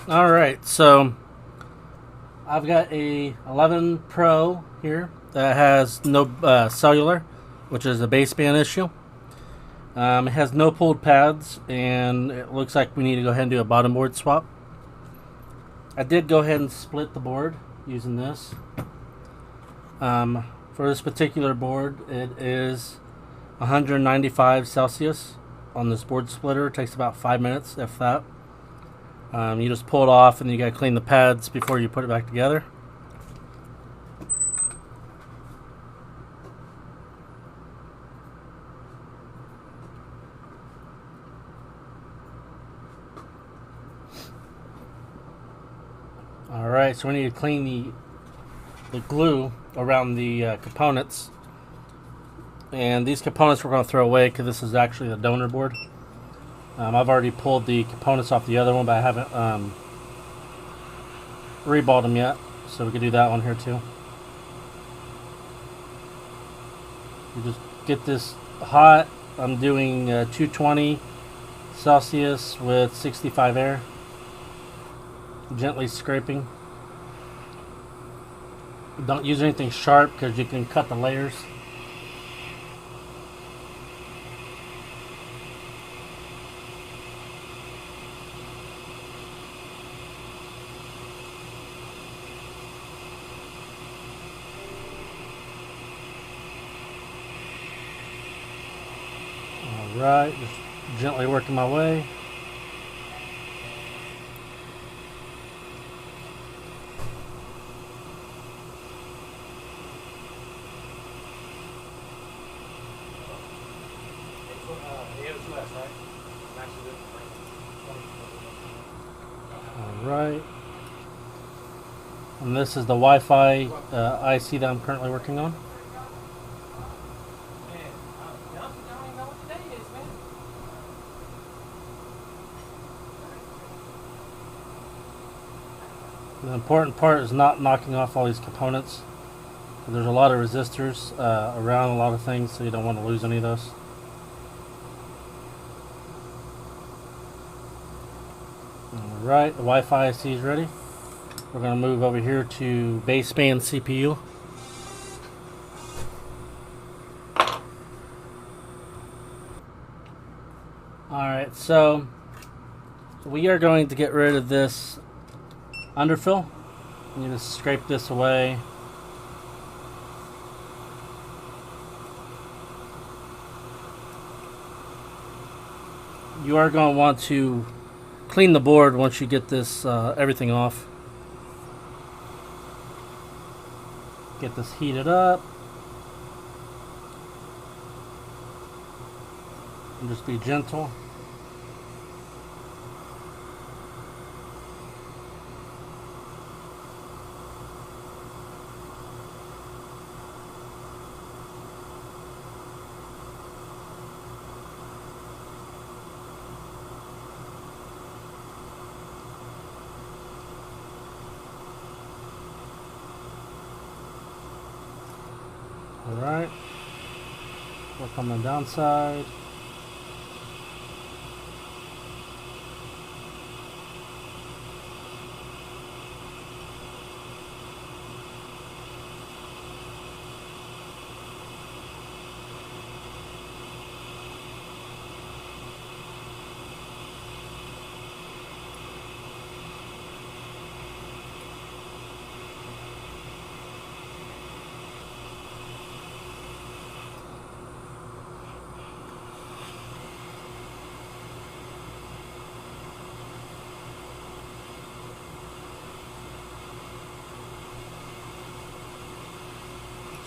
Alright, so I've got a 11 Pro here that has no cellular, which is a baseband issue. It has no pulled pads, and it looks like we need to go ahead and do a bottom board swap. I did go ahead and split the board using this. For this particular board, it is 195 Celsius on this board splitter. It takes about 5 minutes, if that. You just pull it off, and you gotta clean the pads before you put it back together. Alright, so we need to clean the glue around the components. And these components we're going to throw away because this is actually the donor board. I've already pulled the components off the other one, but I haven't reballed them yet. So we can do that one here too. You just get this hot. I'm doing 220 Celsius with 65 air. Gently scraping. Don't use anything sharp because you can cut the layers. Alright, just gently working my way. Alright. And this is the Wi-Fi IC that I'm currently working on. The important part is not knocking off all these components. There's a lot of resistors around a lot of things, so you don't want to lose any of those. Alright, the Wi-Fi IC is ready. We're going to move over here to Baseband CPU. Alright, so we are going to get rid of this underfill. You just scrape this away. You are going to want to clean the board once you get this everything off. Get this heated up. And just be gentle. Alright, work on the downside.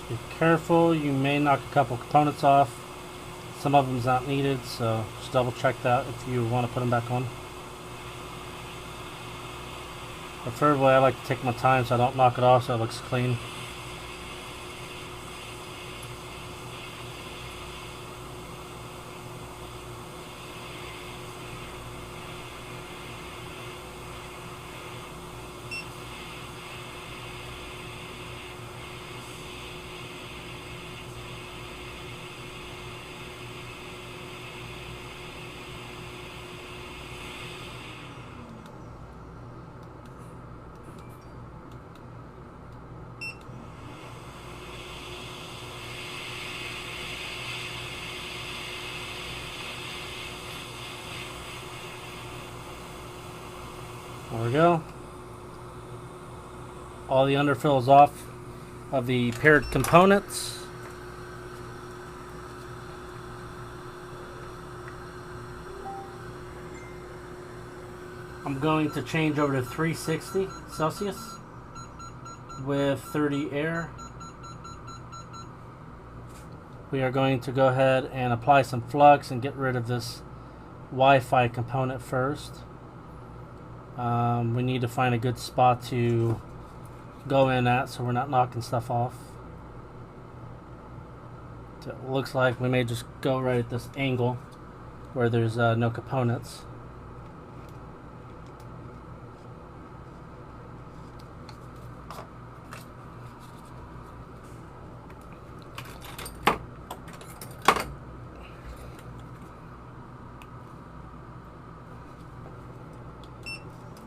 Be careful, you may knock a couple components off. Some of them's not needed, so just double check that if you want to put them back on. Preferably I like to take my time so I don't knock it off so it looks clean. go. All the underfill is off of the paired components. I'm going to change over to 360 Celsius with 30 air. We are going to go ahead and apply some flux and get rid of this Wi-Fi component first. We need to find a good spot to go in at so we're not knocking stuff off. So it looks like we may just go right at this angle where there's no components.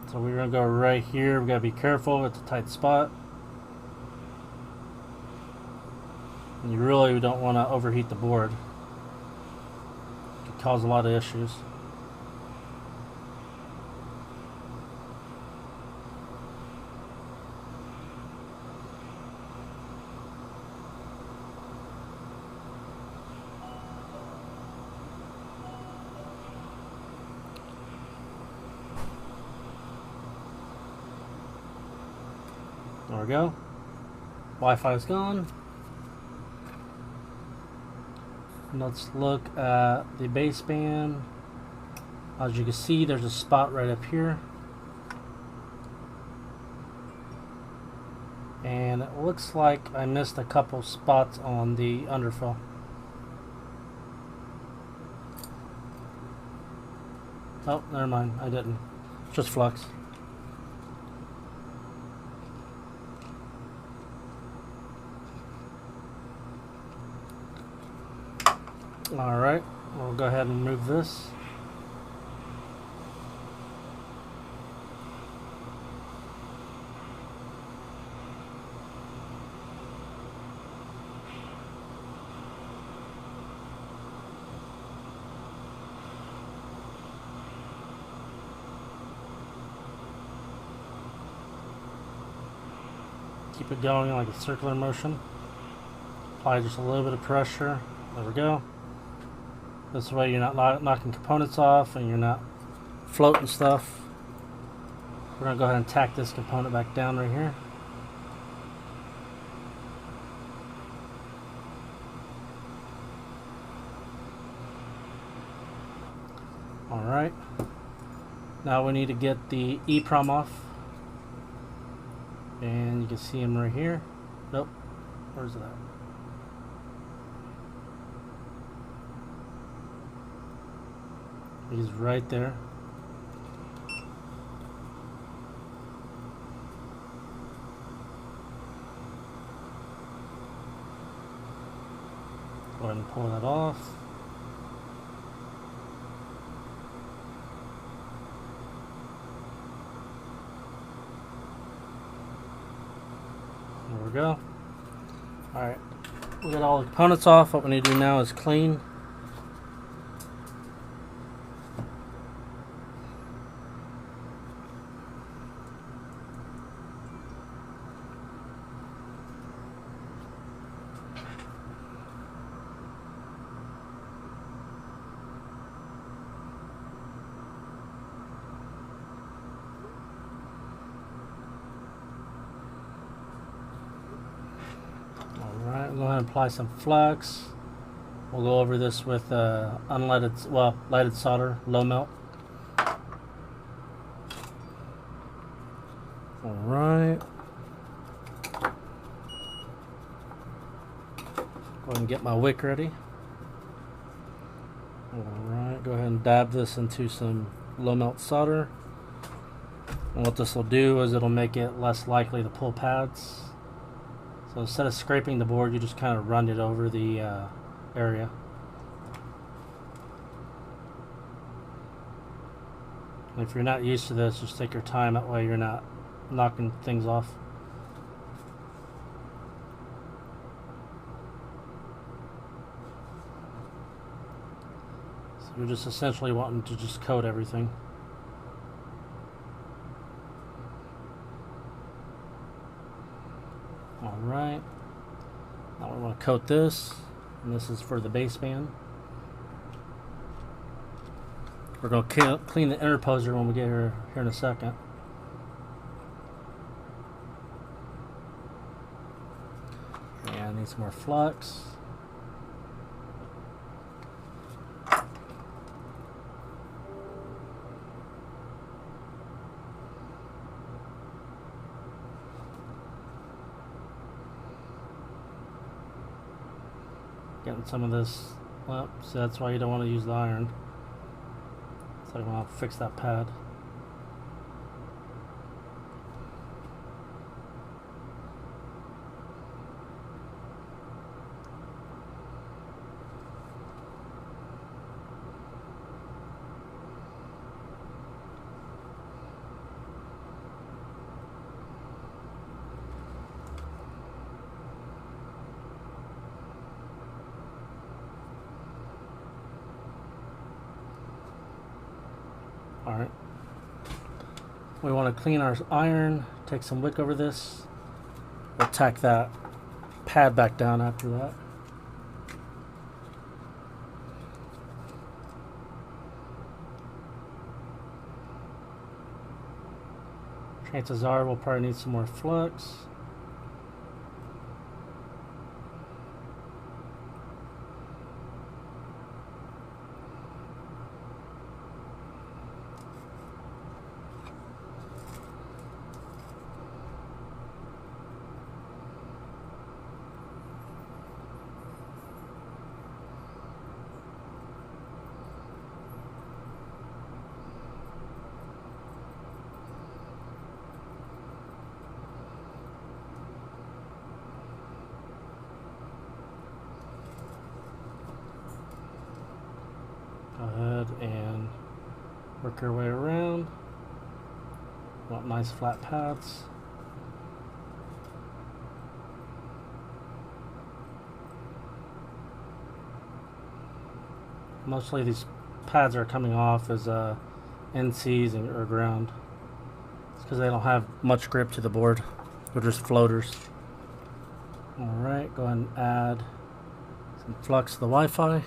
So we're going to go right here. We've got to be careful. It's a tight spot. And you really don't want to overheat the board. It could cause a lot of issues. There we go. Wi-Fi is gone. Let's look at the baseband. As you can see, there's a spot right up here. And it looks like I missed a couple spots on the underfill. Oh, never mind. I didn't. It's just flux. Alright, we'll go ahead and remove this. Keep it going like a circular motion. Apply just a little bit of pressure. There we go. This way you're not knocking components off and you're not floating stuff. We're going to go ahead and tack this component back down right here. Alright. Now we need to get the EEPROM off. And you can see him right here. Nope. Where's it at? He's right there. Go ahead and pull that off. There we go. Alright, we got all the components off. What we need to do now is clean. Alright, we'll go ahead and apply some flux. We'll go over this with lighted solder, low melt. Alright. Go ahead and get my wick ready. Alright, go ahead and dab this into some low melt solder. And what this will do is it'll make it less likely to pull pads. So instead of scraping the board, you just kind of run it over the area. And if you're not used to this, just take your time. That way you're not knocking things off. So you're just essentially wanting to just coat everything. Alright. Now we want to coat this, and this is for the baseband. We're going to clean the interposer when we get here in a second. And need some more flux. Getting some of this up, so that's why you don't want to use the iron. So I'm going to fix that pad. Alright. We want to clean our iron, take some wick over this. We'll tack that pad back down after that. Chances are we'll probably need some more flux. Go ahead and work your way around. Want nice flat pads. Mostly these pads are coming off as NCs or ground. It's because they don't have much grip to the board. They're just floaters. Alright, go ahead and add some flux to the Wi-Fi.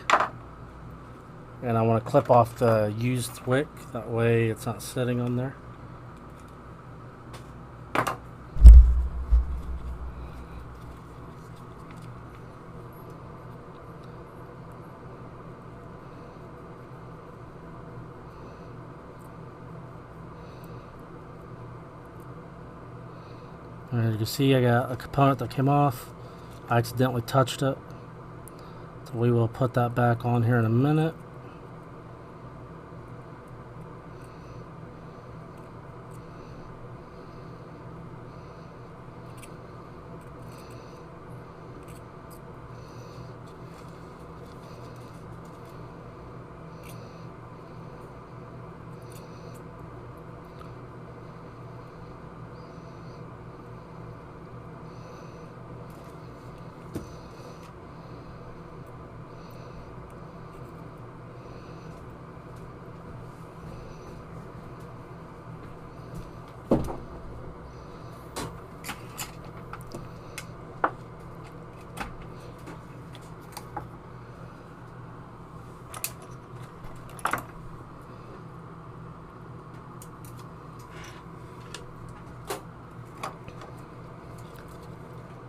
And I want to clip off the used wick, that way it's not sitting on there. And as you can see, I got a component that came off. I accidentally touched it. So we will put that back on here in a minute.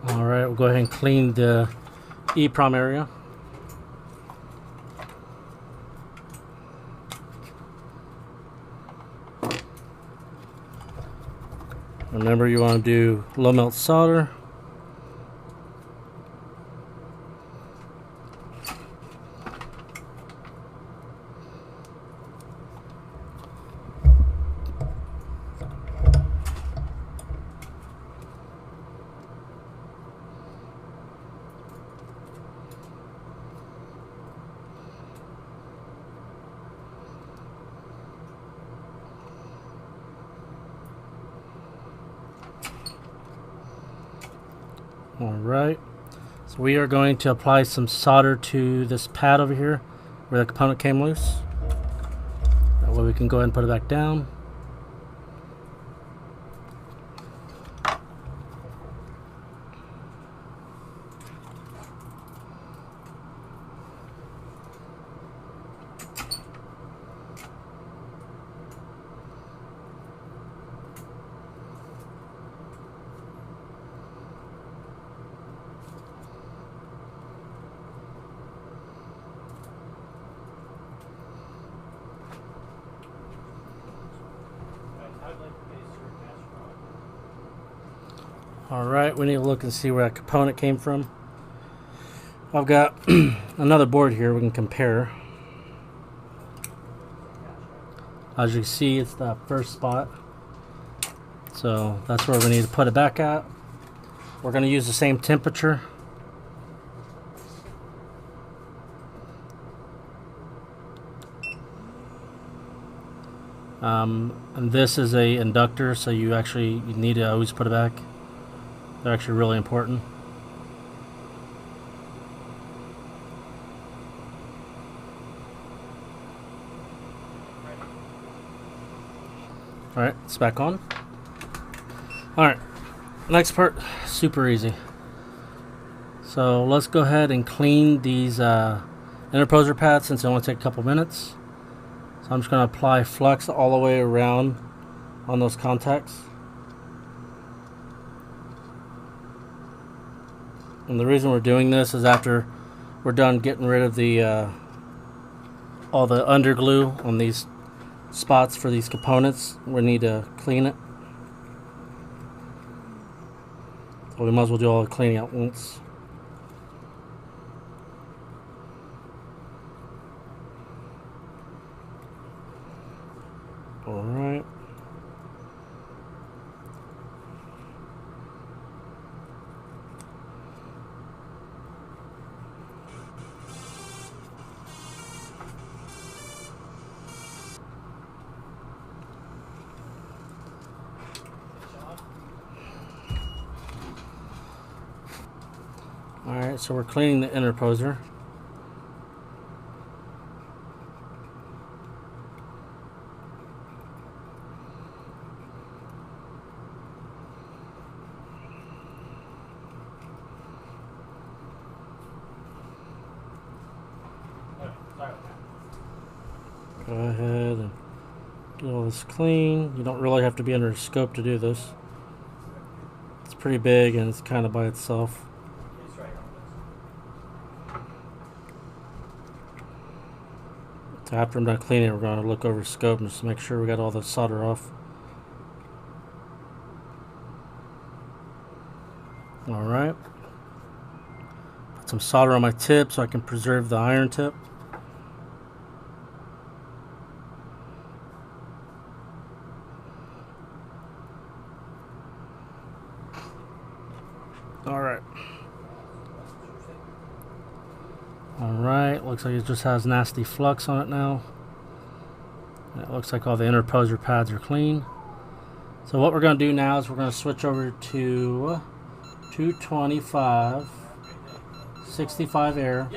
Alright, we'll go ahead and clean the EEPROM area. Remember, you want to do low melt solder. Alright, so we are going to apply some solder to this pad over here where the component came loose. That way we can go ahead and put it back down. Alright, we need to look and see where that component came from. I've got another board here we can compare. As you can see, it's the first spot. So that's where we need to put it back at. We're going to use the same temperature. And this is a inductor, so you need to always put it back. They're actually really important. Alright, it's back on. Alright, next part, super easy. So let's go ahead and clean these interposer pads since it only take a couple minutes. So I'm just going to apply flux all the way around on those contacts. And the reason we're doing this is after we're done getting rid of the all the underglue on these spots for these components, we need to clean it. So we might as well do all the cleaning at once. Alright. Alright, so we're cleaning the interposer. Go ahead and get all this clean. You don't really have to be under a scope to do this. It's pretty big and it's kind of by itself. So after I'm done cleaning, we're going to look over the scope and just make sure we got all the solder off. Alright. Put some solder on my tip so I can preserve the iron tip. Alright, looks like it just has nasty flux on it now. It looks like all the interposer pads are clean. So what we're going to do now is we're going to switch over to 225 65 air,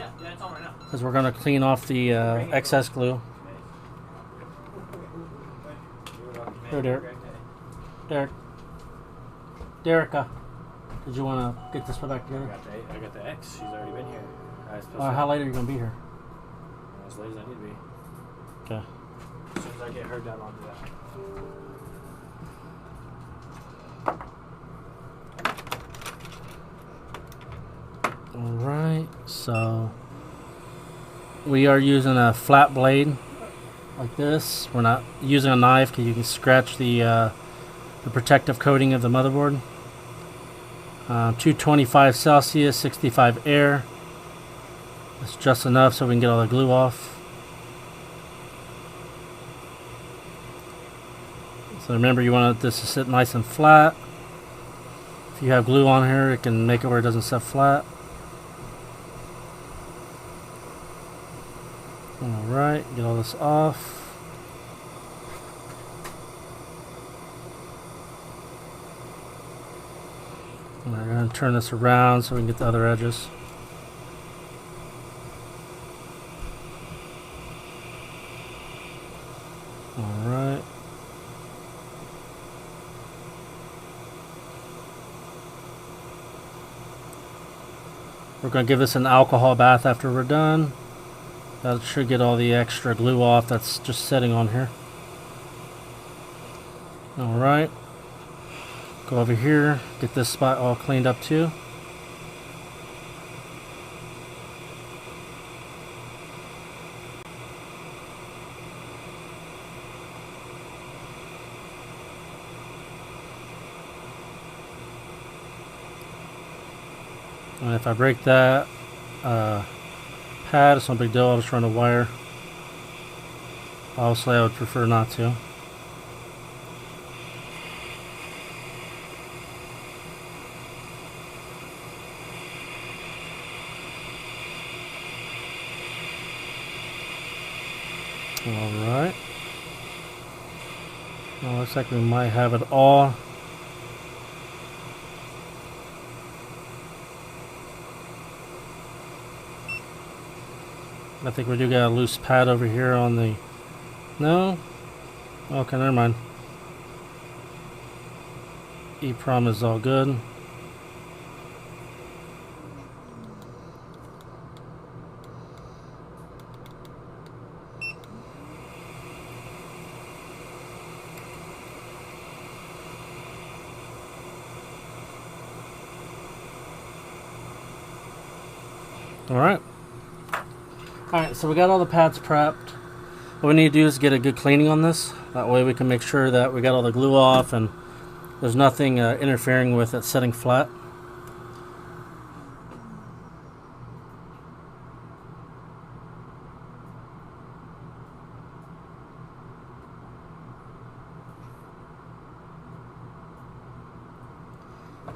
because we're going to clean off the excess glue. Here, Derek. Derica, did you want to get this one back together? I got the X. She's already been here. How late are you going to be here? As late as I need to be. Okay. As soon as I get her done, I'll do that. Alright, so we are using a flat blade like this. We're not using a knife because you can scratch the protective coating of the motherboard. 225 Celsius, 65 air. It's just enough so we can get all the glue off. So remember, you want this to sit nice and flat. If you have glue on here, it can make it where it doesn't sit flat. Alright, get all this off. And we're going to turn this around so we can get the other edges. Alright. We're going to give this an alcohol bath after we're done. That should get all the extra glue off that's just sitting on here. Alright. Go over here, get this spot all cleaned up too. And if I break that pad, it's no big deal. I'll just run a wire. Obviously, I would prefer not to. Alright. Well, looks like we might have it all. I think we do got a loose pad over here on the... No? Okay, never mind. EEPROM is all good. Alright. Alright, so we got all the pads prepped. What we need to do is get a good cleaning on this. That way we can make sure that we got all the glue off and there's nothing interfering with it setting flat.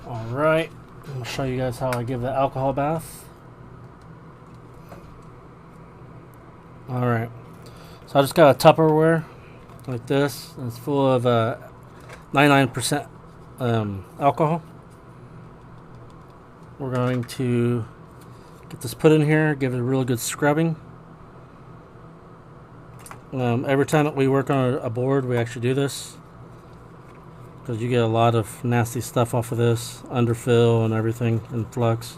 Alright, I'll show you guys how I give the alcohol bath. Alright, so I just got a Tupperware like this, and it's full of 99% alcohol. We're going to get this put in here, give it a really good scrubbing. Every time that we work on a board, we actually do this, because you get a lot of nasty stuff off of this, underfill and everything, and flux.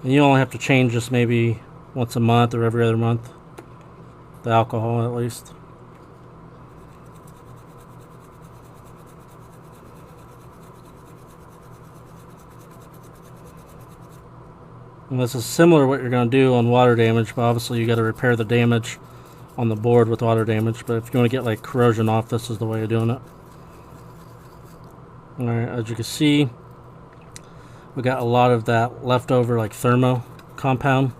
And you only have to change this maybe once a month or every other month, the alcohol at least. And this is similar to what you're going to do on water damage, but obviously you got to repair the damage on the board with water damage. But if you want to get like corrosion off, this is the way of doing it. Alright, as you can see, we got a lot of that leftover like thermo compound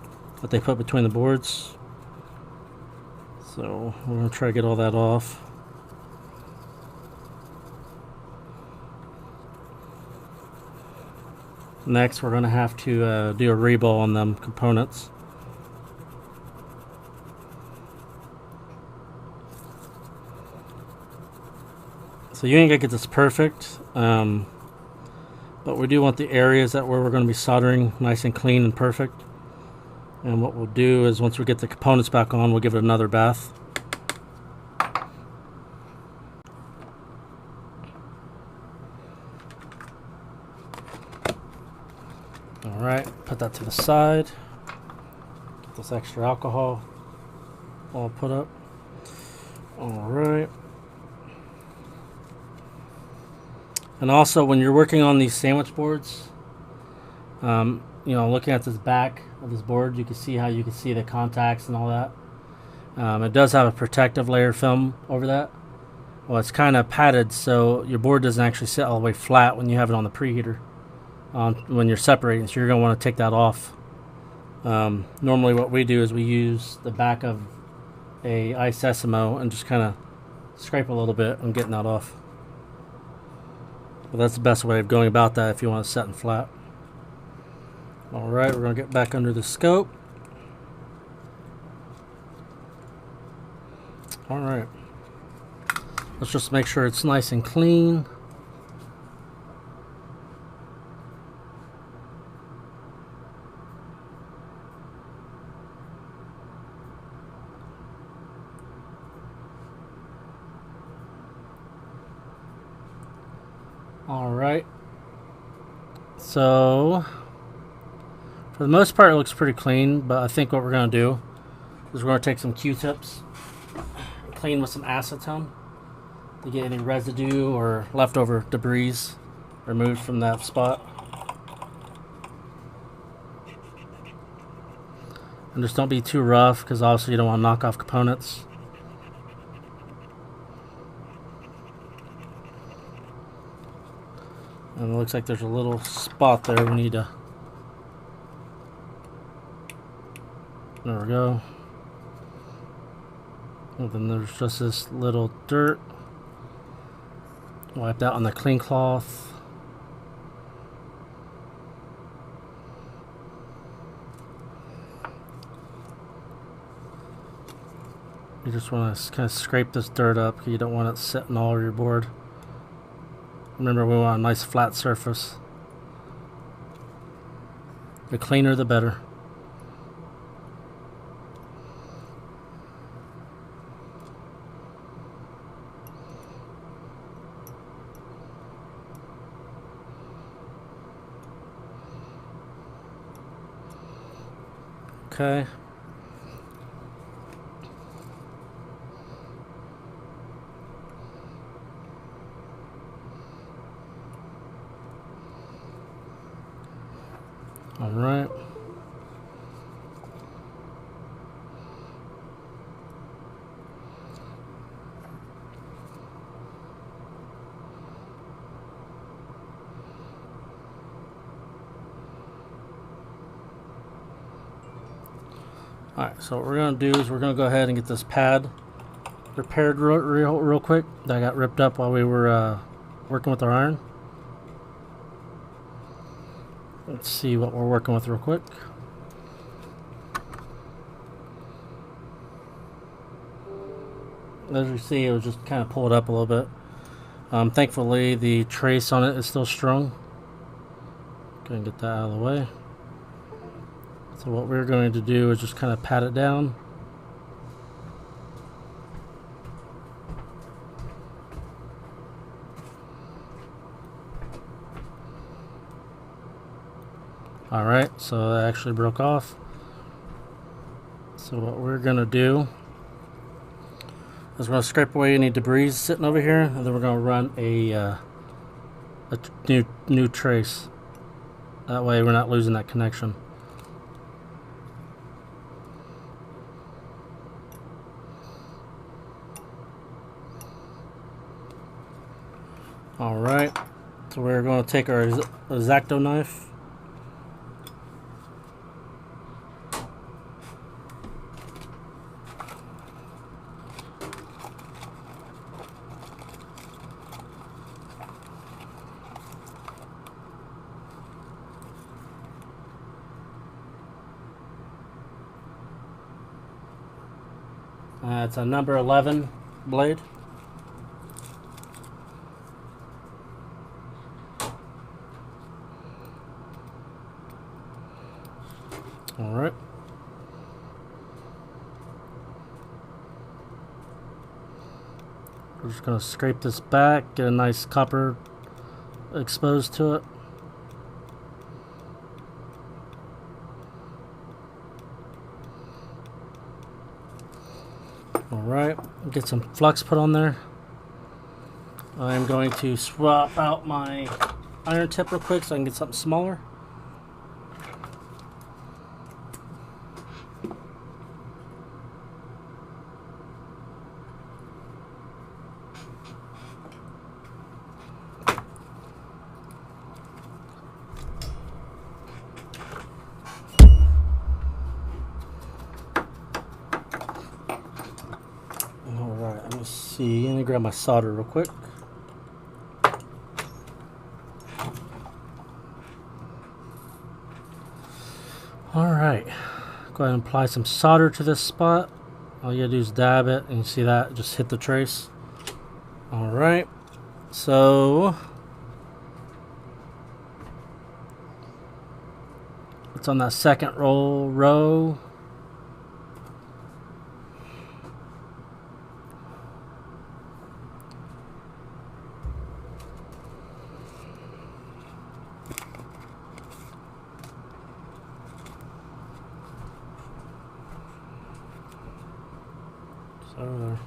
that they put between the boards. So we're going to try to get all that off. Next, we're going to have to do a reball on them components. So you ain't going to get this perfect, but we do want the areas that where we're going to be soldering nice and clean and perfect. And what we'll do is once we get the components back on, we'll give it another bath. Alright, put that to the side. Get this extra alcohol all put up. Alright. And also when you're working on these sandwich boards, you know, looking at this back of this board, you can see how you can see the contacts and all that. It does have a protective layer of film over that. Well, it's kind of padded, so your board doesn't actually sit all the way flat when you have it on the preheater. When you're separating, so you're going to want to take that off. Normally what we do is we use the back of a iSesamo and just kind of scrape a little bit and getting that off. But that's the best way of going about that if you want to set in flat. Alright, we're going to get back under the scope. Alright. Let's just make sure it's nice and clean. Alright. So for the most part, it looks pretty clean, but I think what we're going to do is we're going to take some Q-tips, clean with some acetone to get any residue or leftover debris removed from that spot. And just don't be too rough, because obviously you don't want to knock off components. And And it looks like there's a little spot there we need to... There we go. And then there's just this little dirt. Wipe that on the clean cloth. You just want to kind of scrape this dirt up because you don't want it sitting all over your board. Remember, we want a nice flat surface. The cleaner the better. Okay. All right. Alright, so what we're going to do is we're going to go ahead and get this pad repaired real quick. That got ripped up while we were working with our iron. Let's see what we're working with real quick. As you see, it was just kind of pulled up a little bit. Thankfully, the trace on it is still strong. Gonna get that out of the way. So what we're going to do is just kind of pat it down. Alright, so that actually broke off. So what we're going to do is we're going to scrape away any debris sitting over here, and then we're going to run a new trace. That way we're not losing that connection. Alright, so we're going to take our X-Acto knife. It's a number 11 blade. All right. We're just going to scrape this back, get a nice copper exposed to it. Alright, get some flux put on there. I'm going to swap out my iron tip real quick so I can get something smaller. See, let me grab my solder real quick. Alright, go ahead and apply some solder to this spot. All you gotta do is dab it, and you see that, just hit the trace. Alright, so it's on that second row. There.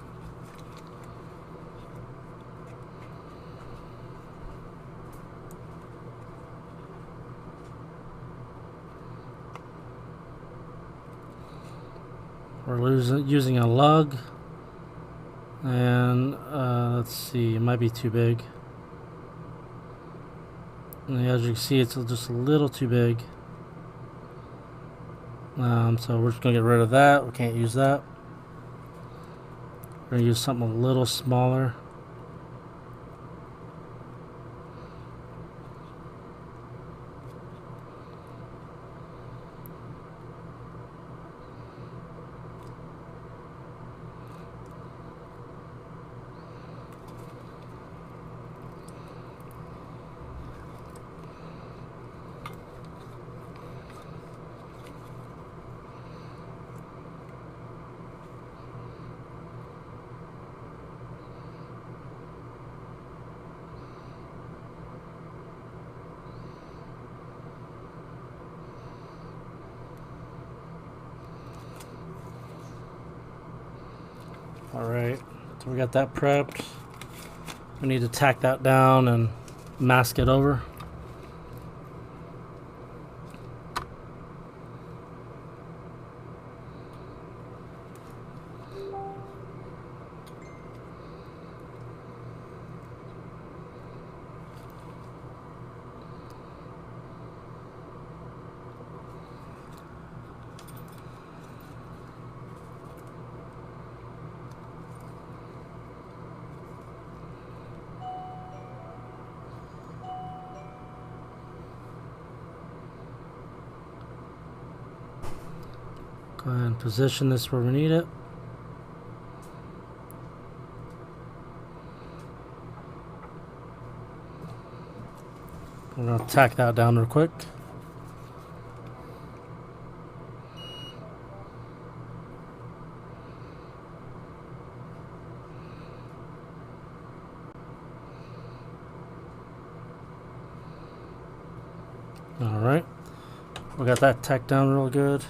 We're using a lug, and let's see, it might be too big. And as you can see, it's just a little too big. So we're just going to get rid of that. We can't use that. We're going to use something a little smaller. Alright, so we got that prepped. We need to tack that down and mask it over. Go ahead and position this where we need it. We're going to tack that down real quick. Alright, we got that tacked down real good.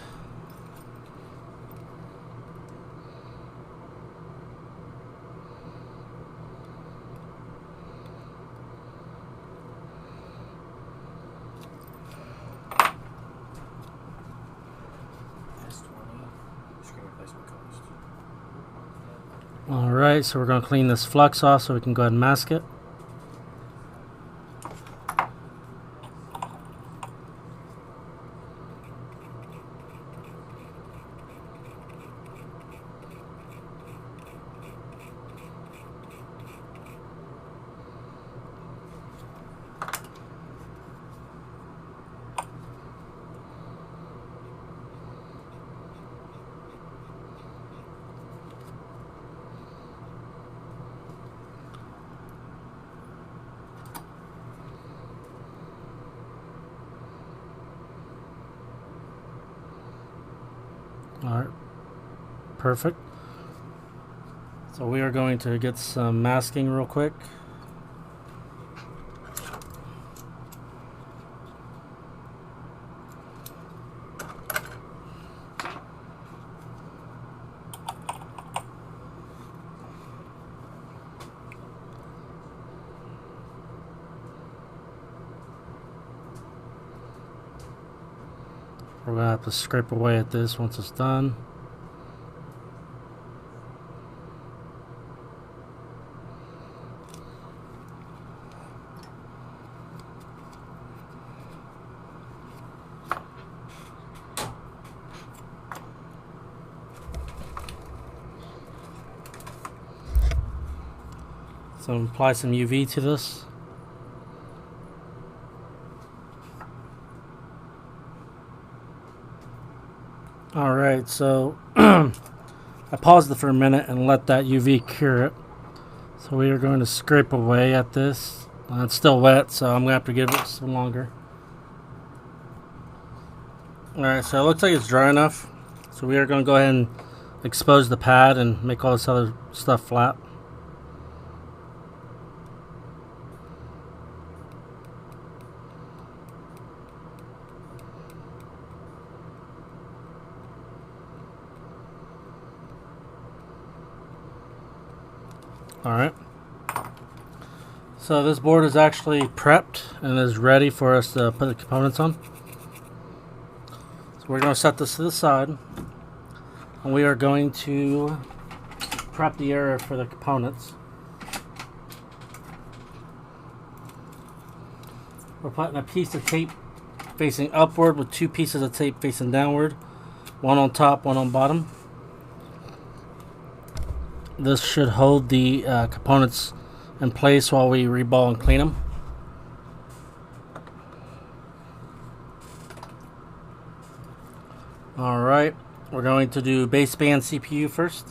Alright, so we're going to clean this flux off so we can go ahead and mask it. Alright, perfect. So we are going to get some masking real quick. We're going to have to scrape away at this once it's done. So apply some UV to this. Alright, so I paused it for a minute and let that UV cure it. So we are going to scrape away at this. It's still wet, so I'm going to have to give it some longer. Alright, so it looks like it's dry enough. So we are going to go ahead and expose the pad and make all this other stuff flat. Alright, so this board is actually prepped and is ready for us to put the components on. So we're going to set this to the side and we are going to prep the area for the components. We're putting a piece of tape facing upward with 2 pieces of tape facing downward. One on top, one on bottom. This should hold the components in place while we reball and clean them. Alright, we're going to do Baseband CPU first.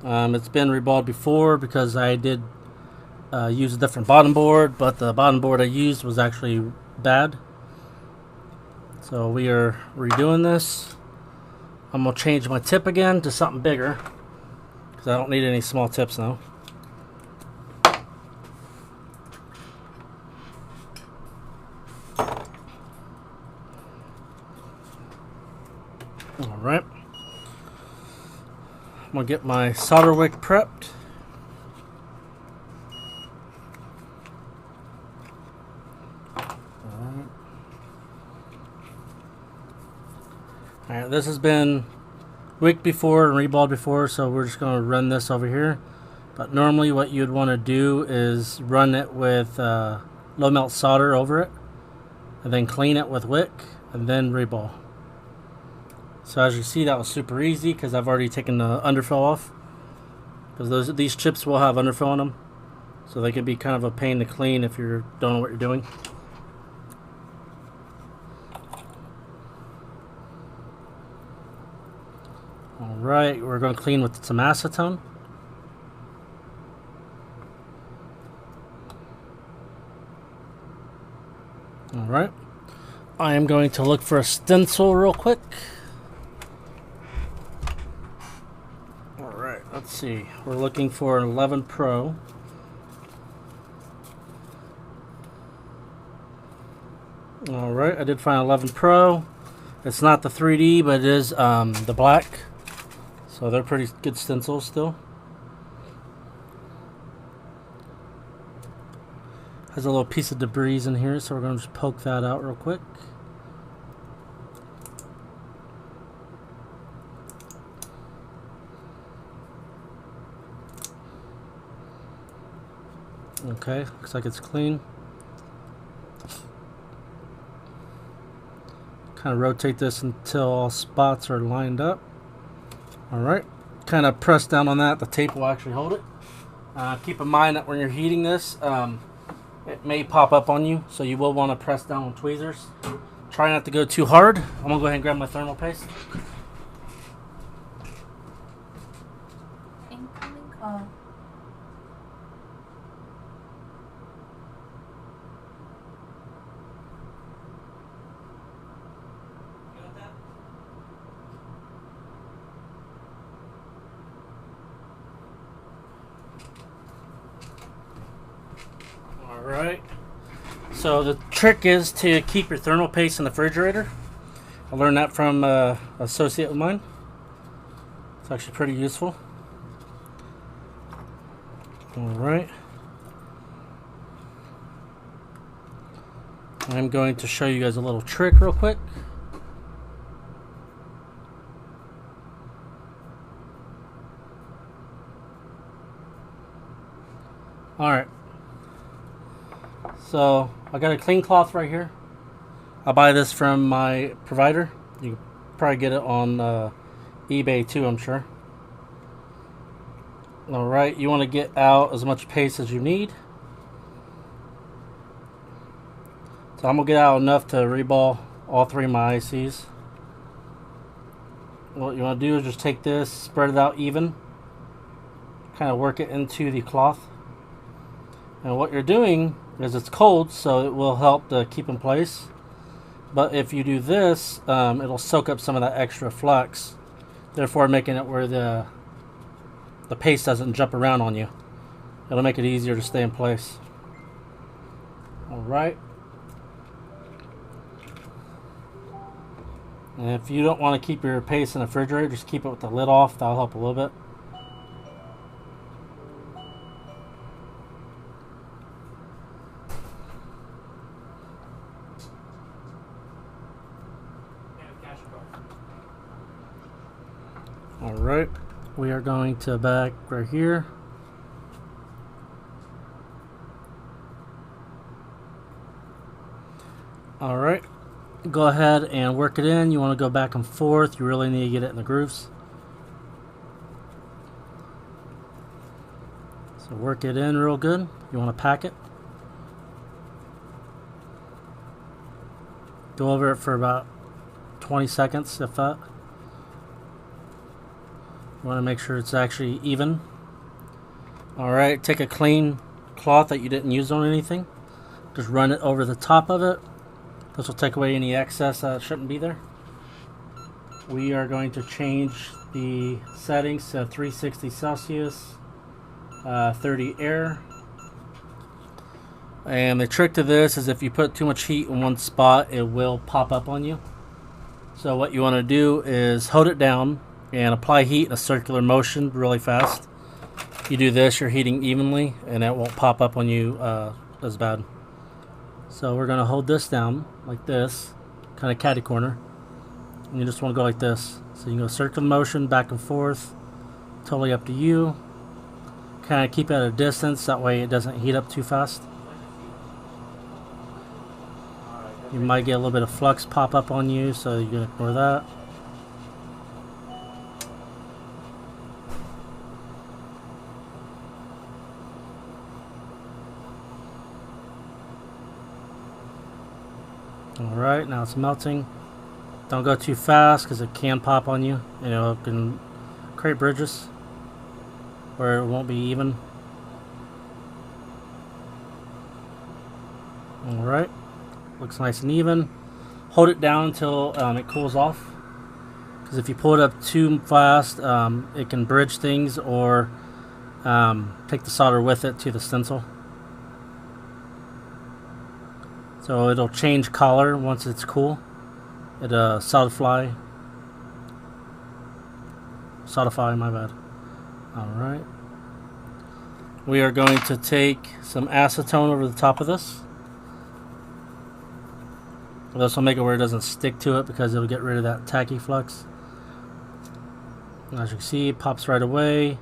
It's been reballed before because I did use a different bottom board, but the bottom board I used was actually bad. So we are redoing this. I'm going to change my tip again to something bigger because I don't need any small tips now. Alright. I'm going to get my solder wick prepped. Alright, this has been wicked before and reballed before, so we're just going to run this over here. But normally what you'd want to do is run it with low melt solder over it, and then clean it with wick, and then reball. So as you see, that was super easy because I've already taken the underfill off. Because these chips will have underfill on them, so they can be kind of a pain to clean if you don't know what you're doing. Alright, we're going to clean with some acetone. Alright, I am going to look for a stencil real quick. Alright, let's see. We're looking for an 11 Pro. Alright, I did find 11 Pro. It's not the 3D, but it is the black. So they're pretty good stencils still. Has a little piece of debris in here, so we're going to just poke that out real quick. Okay, looks like it's clean. Kind of rotate this until all spots are lined up. Alright, kind of press down on that. The tape will actually hold it. Keep in mind that when you're heating this, it may pop up on you, so you will want to press down with tweezers. Try not to go too hard. I'm going to go ahead and grab my thermal paste. Incoming call. Alright, so the trick is to keep your thermal paste in the refrigerator. I learned that from an associate of mine. It's actually pretty useful. Alright, I'm going to show you guys a little trick real quick. Alright, so I got a clean cloth right here. I buy this from my provider. You can probably get it on eBay too, I'm sure. Alright, you want to get out as much paste as you need. So I'm going to get out enough to reball all 3 of my ICs. What you want to do is just take this, spread it out even. Kind of work it into the cloth. And what you're doing is it's cold, so it will help to keep in place. But if you do this, it'll soak up some of that extra flux, therefore making it where the paste doesn't jump around on you. It'll make it easier to stay in place. Alright. And if you don't want to keep your paste in the refrigerator, just keep it with the lid off. That'll help a little bit. Alright, we are going to back right here. Alright, go ahead and work it in. You want to go back and forth. You really need to get it in the grooves. So work it in real good. You want to pack it. Go over it for about 20 seconds, if that. You want to make sure it's actually even. Alright, take a clean cloth that you didn't use on anything. Just run it over the top of it. This will take away any excess that shouldn't be there. We are going to change the settings to 360 Celsius, 30 air. And the trick to this is if you put too much heat in one spot, it will pop up on you. So what you want to do is hold it down and apply heat in a circular motion really fast. If you do this, you're heating evenly and it won't pop up on you as bad. So we're going to hold this down like this, kind of catty corner. And you just want to go like this. So you can go circular motion, back and forth, totally up to you. Kind of keep it at a distance, that way it doesn't heat up too fast. You might get a little bit of flux pop up on you, so you can ignore that. Alright, now it's melting. Don't go too fast because it can pop on you. You know, it can create bridges where it won't be even. Alright. Looks nice and even. Hold it down until it cools off, because if you pull it up too fast, it can bridge things or take the solder with it to the stencil. So it'll change color once it's cool. It'll solidify, my bad. Alright. We are going to take some acetone over the top of this. This will make it where it doesn't stick to it because it'll get rid of that tacky flux. As you can see, it pops right away.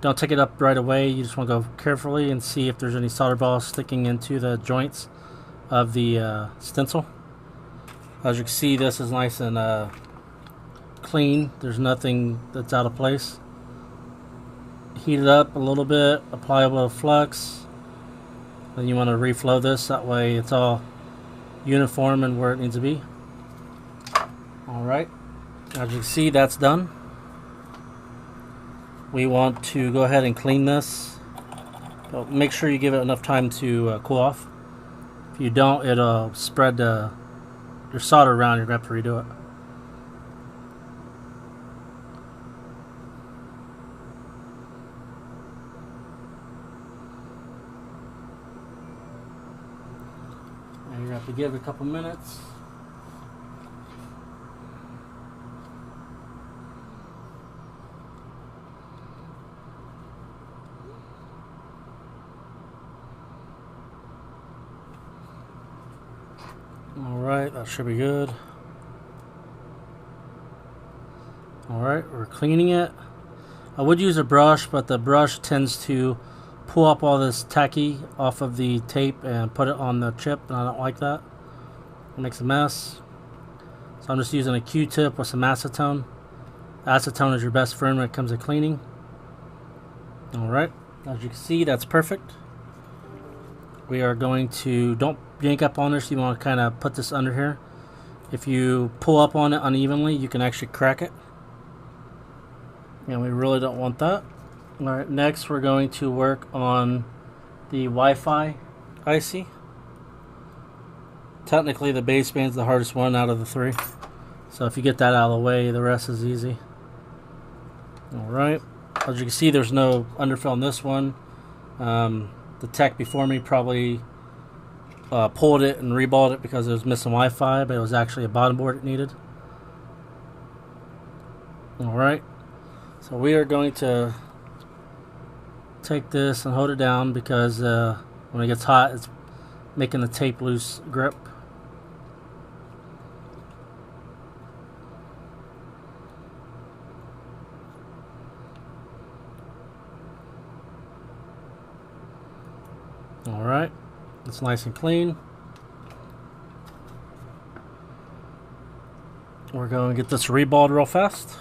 Don't take it up right away. You just want to go carefully and see if there's any solder balls sticking into the joints of the stencil. As you can see, this is nice and clean. There's nothing that's out of place. Heat it up a little bit, apply a little flux. Then you want to reflow this, that way it's all uniform and where it needs to be. Alright, as you can see, that's done. We want to go ahead and clean this, but make sure you give it enough time to cool off. If you don't, it'll spread your solder around. You're going to have to redo it. And you're going to have to give it a couple minutes. Alright, that should be good. Alright, we're cleaning it. I would use a brush, but the brush tends to pull up all this tacky off of the tape and put it on the chip, and I don't like that. It makes a mess. So I'm just using a Q-tip with some acetone. Acetone is your best friend when it comes to cleaning. Alright, as you can see, that's perfect. We are going to, don't yank up on this, you want to kind of put this under here. If you pull up on it unevenly, you can actually crack it. And we really don't want that. Alright, next we're going to work on the Wi-Fi IC. Technically the baseband's the hardest one out of the three. So if you get that out of the way, the rest is easy. Alright, as you can see, there's no underfill in this one. The tech before me probably pulled it and reballed it because it was missing Wi-Fi, but it was actually a bottom board it needed. Alright, so we are going to take this and hold it down because when it gets hot, it's making the tape loose grip. Alright, it's nice and clean. We're going to get this reballed real fast.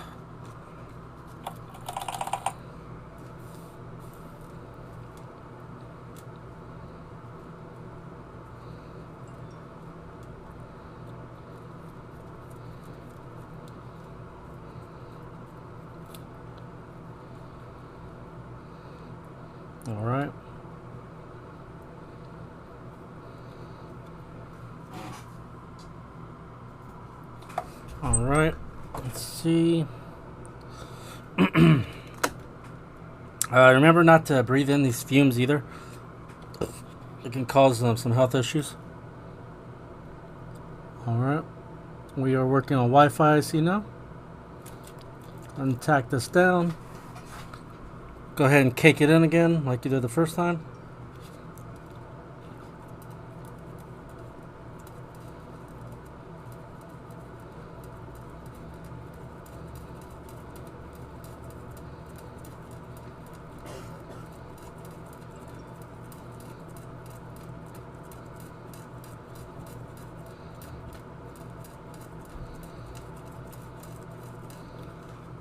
All right. All right. Let's see. Remember not to breathe in these fumes either. It can cause some health issues. All right. We are working on Wi-Fi IC now. Untack this down. Go ahead and cake it in again like you did the first time.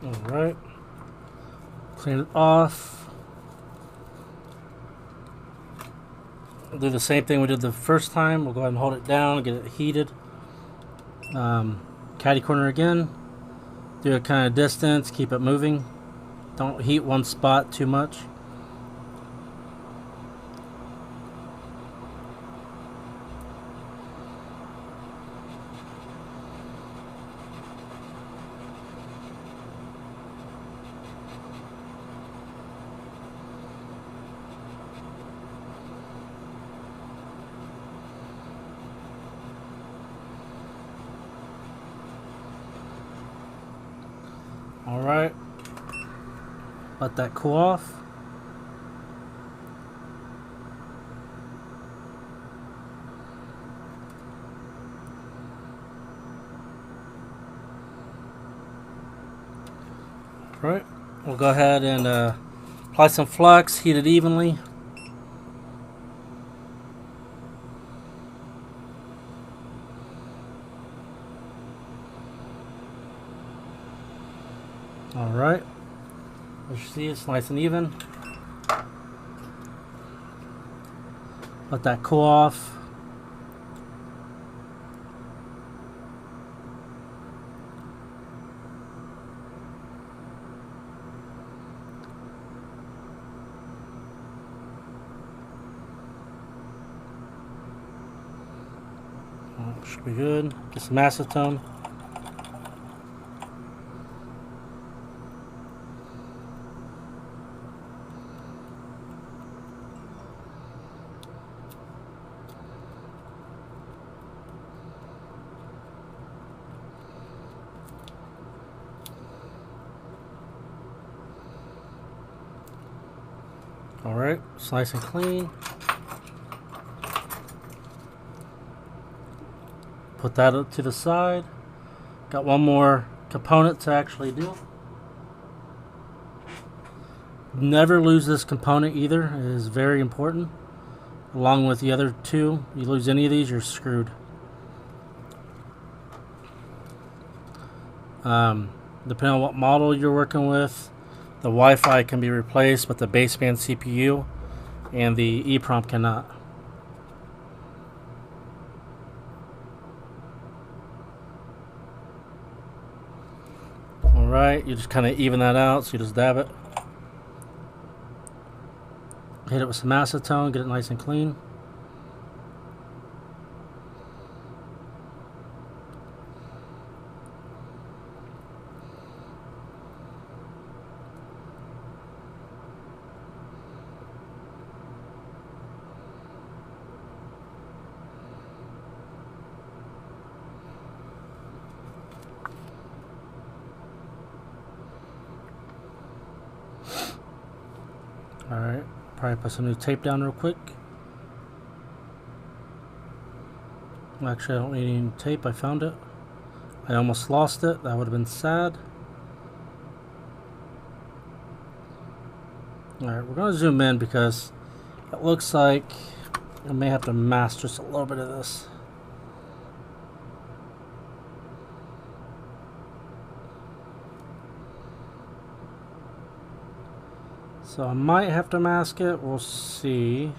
Alright. Clean it off. We'll do the same thing we did the first time. We'll go ahead and hold it down, get it heated. Catty corner again. Do a kind of distance, keep it moving. Don't heat one spot too much. Alright, let that cool off. Alright, we'll go ahead and apply some flux, heat it evenly. Alright, as you see, it's nice and even. Let that cool off. Should be good. Get some acetone. Alright, it's nice and clean. Put that up to the side. Got one more component to actually do. Never lose this component either. It is very important. Along with the other two. You lose any of these, you're screwed. Depending on what model you're working with, the Wi-Fi can be replaced, but the baseband CPU and the EEPROM cannot. Alright, you just kind of even that out, so you just dab it. Hit it with some acetone, get it nice and clean. Alright, probably put some new tape down real quick. Actually, I don't need any tape, I found it. I almost lost it, that would have been sad. Alright, we're going to zoom in because it looks like I may have to mask just a little bit of this. So I might have to mask it. We'll see.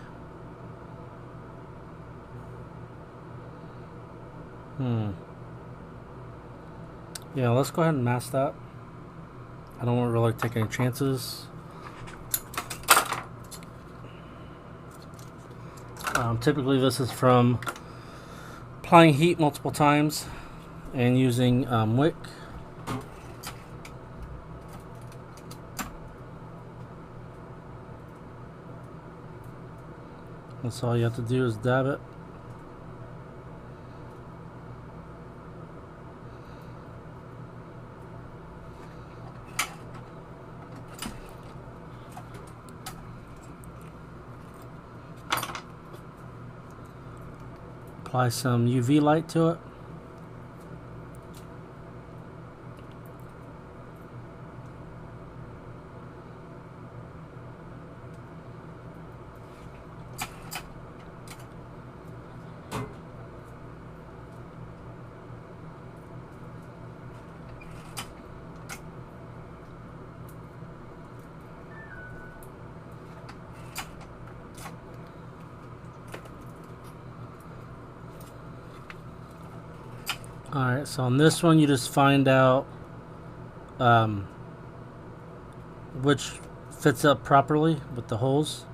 Yeah, let's go ahead and mask that. I don't want to really take any chances. Typically this is from applying heat multiple times and using wick. That's all you have to do is dab it. Apply some UV light to it. Alright, so on this one you just find out which fits up properly with the holes.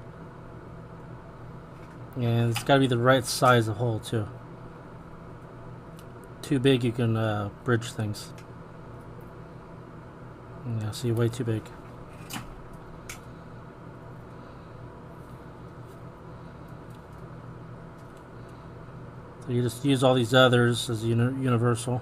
And it's got to be the right size of hole too. Too big you can bridge things. Yeah, see, way too big. So you just use all these others as universal.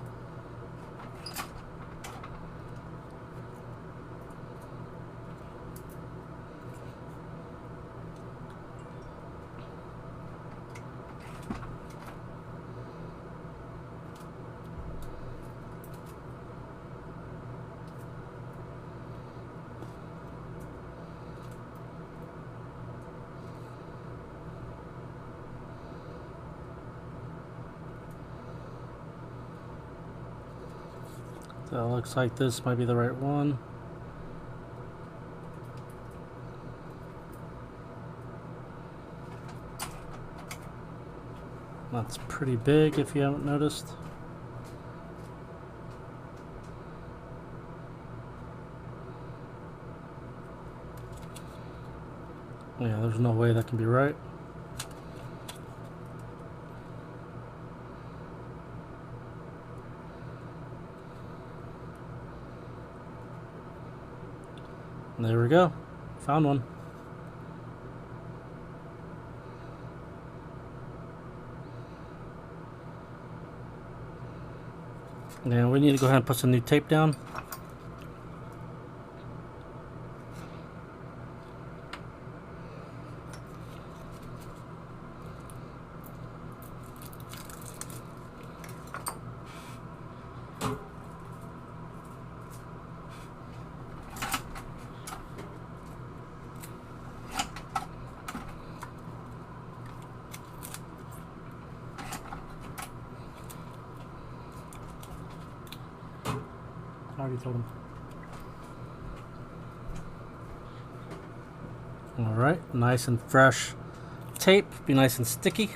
So it looks like this might be the right one. That's pretty big if you haven't noticed. Yeah, there's no way that can be right. There we go. Found one. Now we need to go ahead and put some new tape down. I already told him. Alright, nice and fresh tape. Be nice and sticky.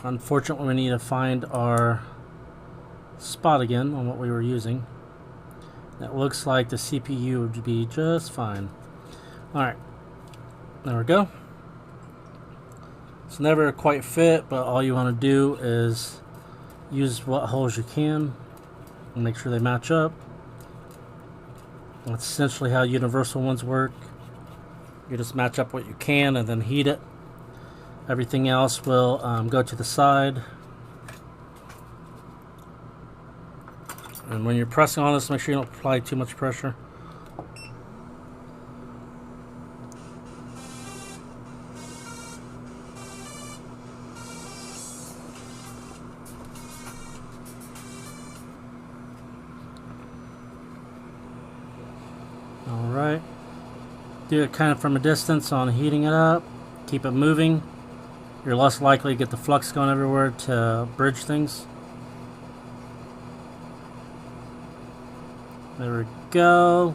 Unfortunately, we need to find our spot again on what we were using. That looks like the CPU would be just fine. Alright, there we go. It's never quite fit, but all you want to do is use what holes you can and make sure they match up. That's essentially how universal ones work. You just match up what you can and then heat it. Everything else will go to the side. And when you're pressing on this, make sure you don't apply too much pressure. Alright, do it kind of from a distance on heating it up. Keep it moving. You're less likely to get the flux going everywhere to bridge things. There we go.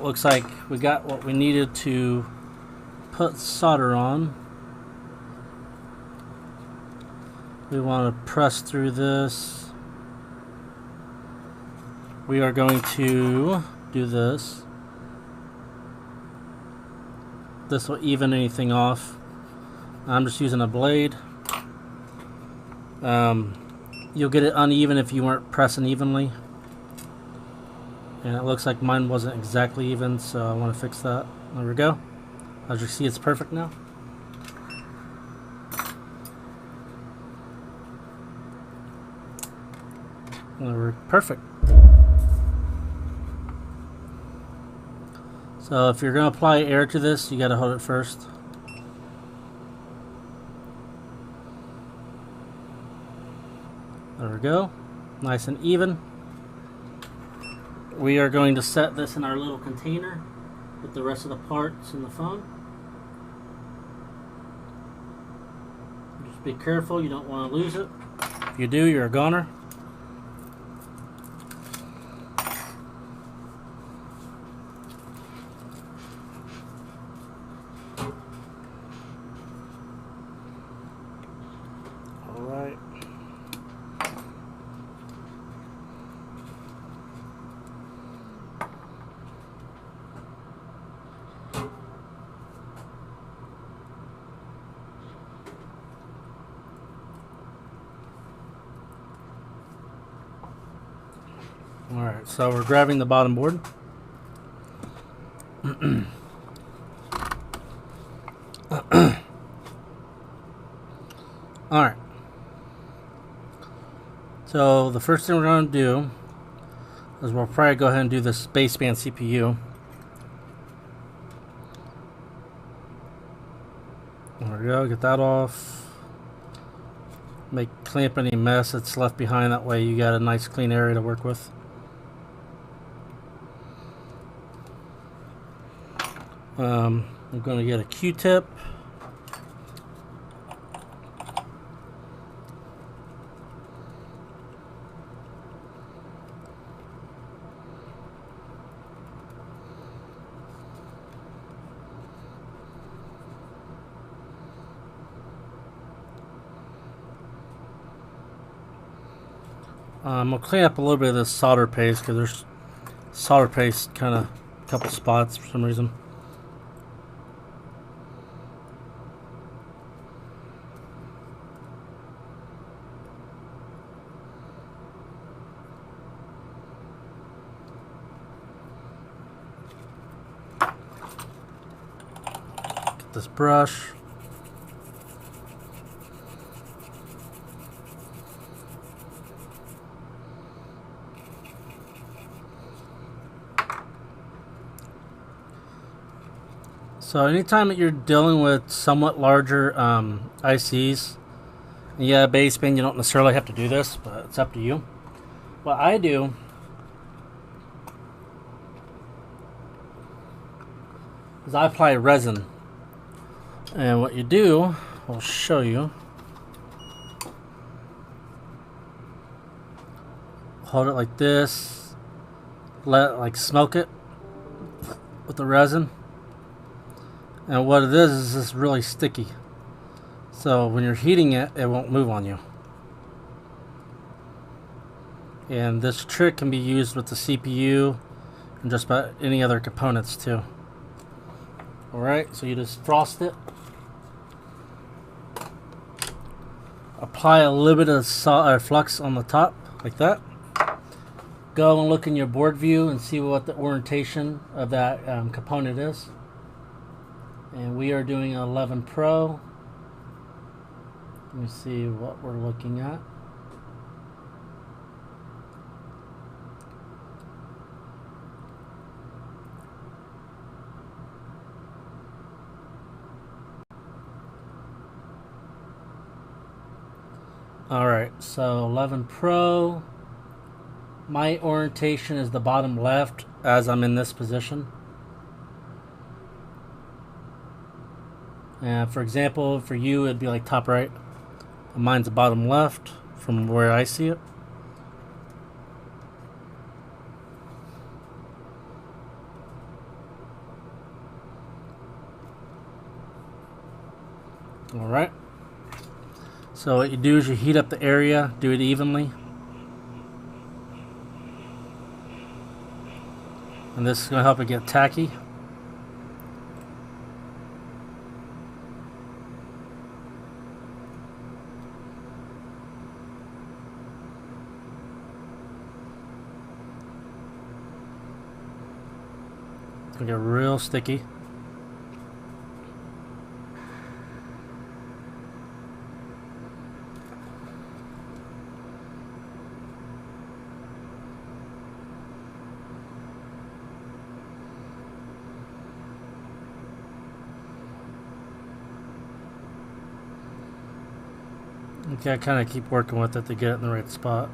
looks like we got what we needed to put solder on. We want to press through this. We are going to do this. This will even anything off. I'm just using a blade. You'll get it uneven if you weren't pressing evenly. And it looks like mine wasn't exactly even, so I want to fix that. There we go. As you see, it's perfect now. We're perfect. So if you're going to apply air to this, you got to hold it first. There we go. Nice and even. We are going to set this in our little container with the rest of the parts in the phone. Just be careful, you don't want to lose it. If you do, you're a goner. Alright. Alright, so we're grabbing the bottom board. Alright. So the first thing we're going to do is we'll probably go ahead and do this baseband CPU. There we go, get that off. Clamp any mess that's left behind, that way you got a nice clean area to work with. I'm going to get a Q-tip. I'll clean up a little bit of this solder paste because there's solder paste kind of a couple spots for some reason. Get this brush. So anytime that you're dealing with somewhat larger ICs, yeah, baseband, you don't necessarily have to do this, but it's up to you. What I do is I apply resin. And what you do, I'll show you. Hold it like this. Let it like smoke it with the resin. And what it is it's really sticky. So when you're heating it, it won't move on you. And this trick can be used with the CPU and just about any other components too. Alright, so you just frost it. Apply a little bit of flux on the top, like that. Go and look in your board view and see what the orientation of that component is. And we are doing an 11 Pro. Let me see what we're looking at. Alright, so 11 Pro. My orientation is the bottom left as I'm in this position. For example, for you it'd be like top right. Mine's the bottom left from where I see it. Alright. So what you do is you heat up the area, do it evenly. And this is going to help it get tacky. It's going to get real sticky. Okay, I kind of keep working with it to get it in the right spot.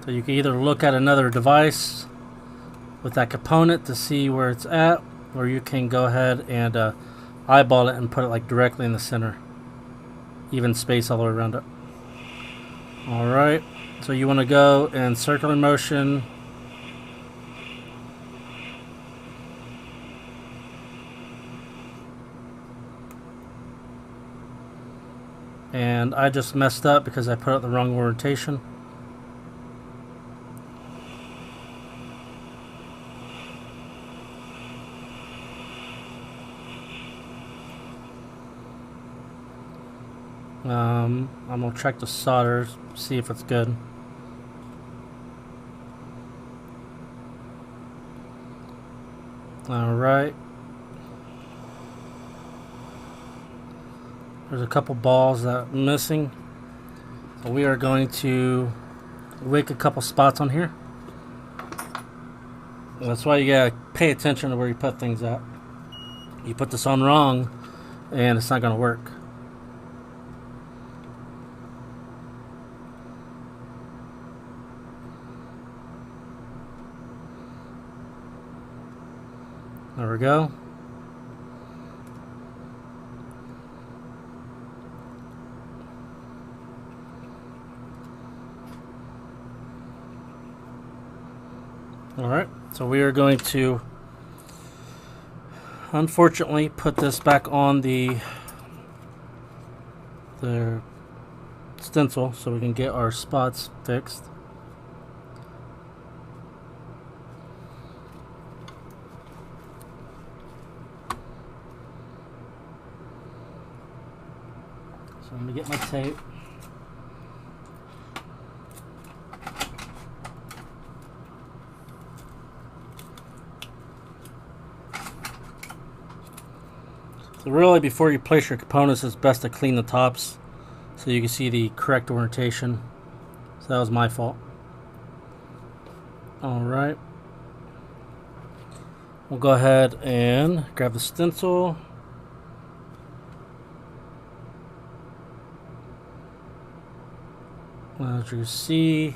So you can either look at another device with that component to see where it's at, or you can go ahead and eyeball it and put it like directly in the center. Even space all the way around it. Alright, so you want to go in circular motion. And I just messed up because I put it the wrong orientation. I'm going to check the solder, see if it's good. Alright. There's a couple balls that are missing. So we are going to wick a couple spots on here. And that's why you gotta pay attention to where you put things at. You put this on wrong and it's not going to work. There we go. Alright, so we are going to unfortunately put this back on the stencil so we can get our spots fixed. So let me get my tape. So really, before you place your components, it's best to clean the tops so you can see the correct orientation. So that was my fault. Alright. We'll go ahead and grab the stencil. As you see,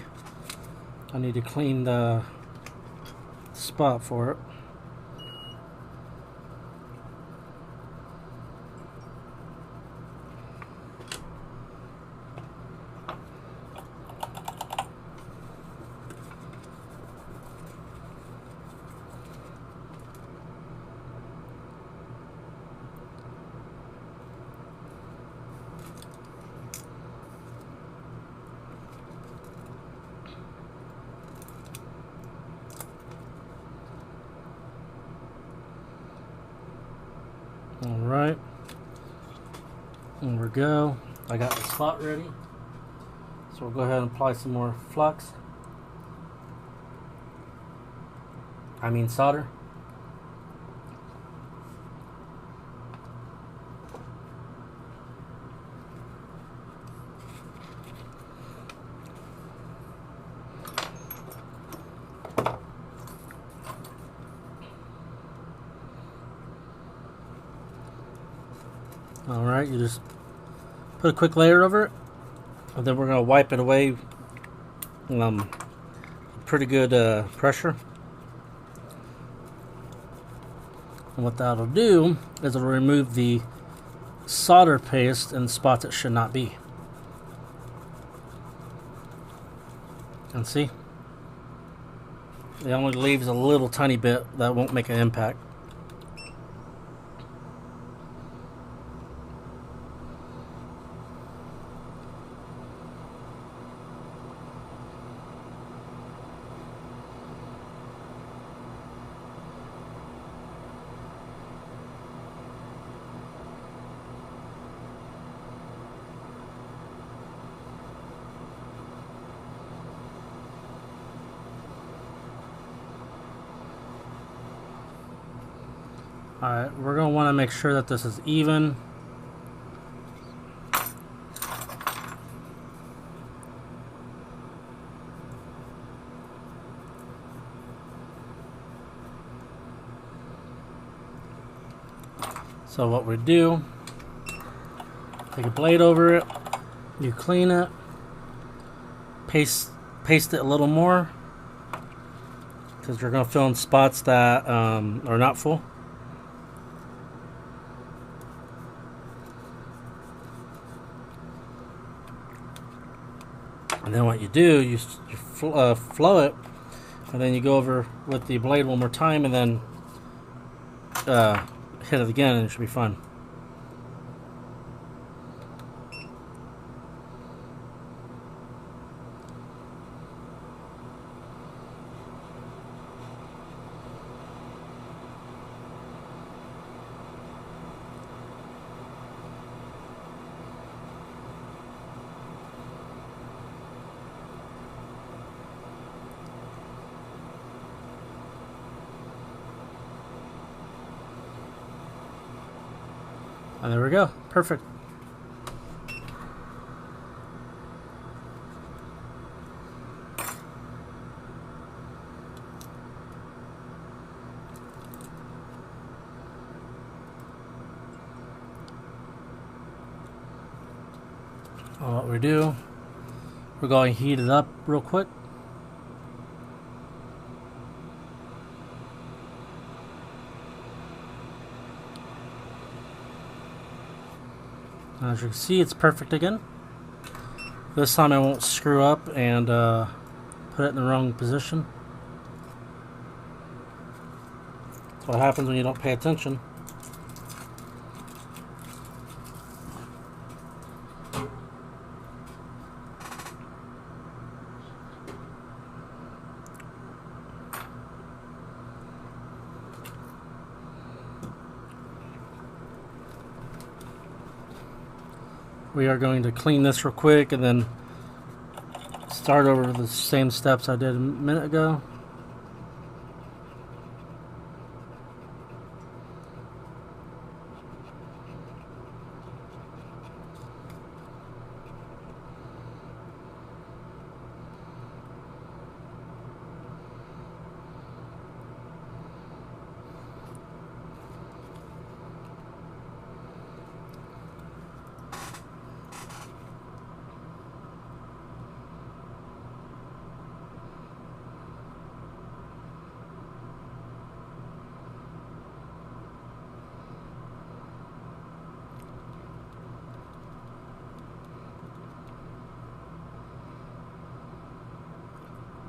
I need to clean the spot for it. Alright, there we go. I got the spot ready. So we'll go ahead and apply some more flux. I mean solder. Alright, you just put a quick layer over it, and then we're going to wipe it away. Pretty good pressure. And what that'll do is it'll remove the solder paste in spots it should not be. And see, it only leaves a little tiny bit that won't make an impact. Alright, we're going to want to make sure that this is even. So what we do, take a blade over it, you clean it, paste it a little more, because you're going to fill in spots that are not full. And then what you do, you flow it, and then you go over with the blade one more time, and then hit it again, and it should be fine. And there we go. Perfect. What we do, we're going to heat it up real quick. As you can see, it's perfect again. This time I won't screw up and put it in the wrong position. That's what happens when you don't pay attention. We are going to clean this real quick and then start over the same steps I did a minute ago.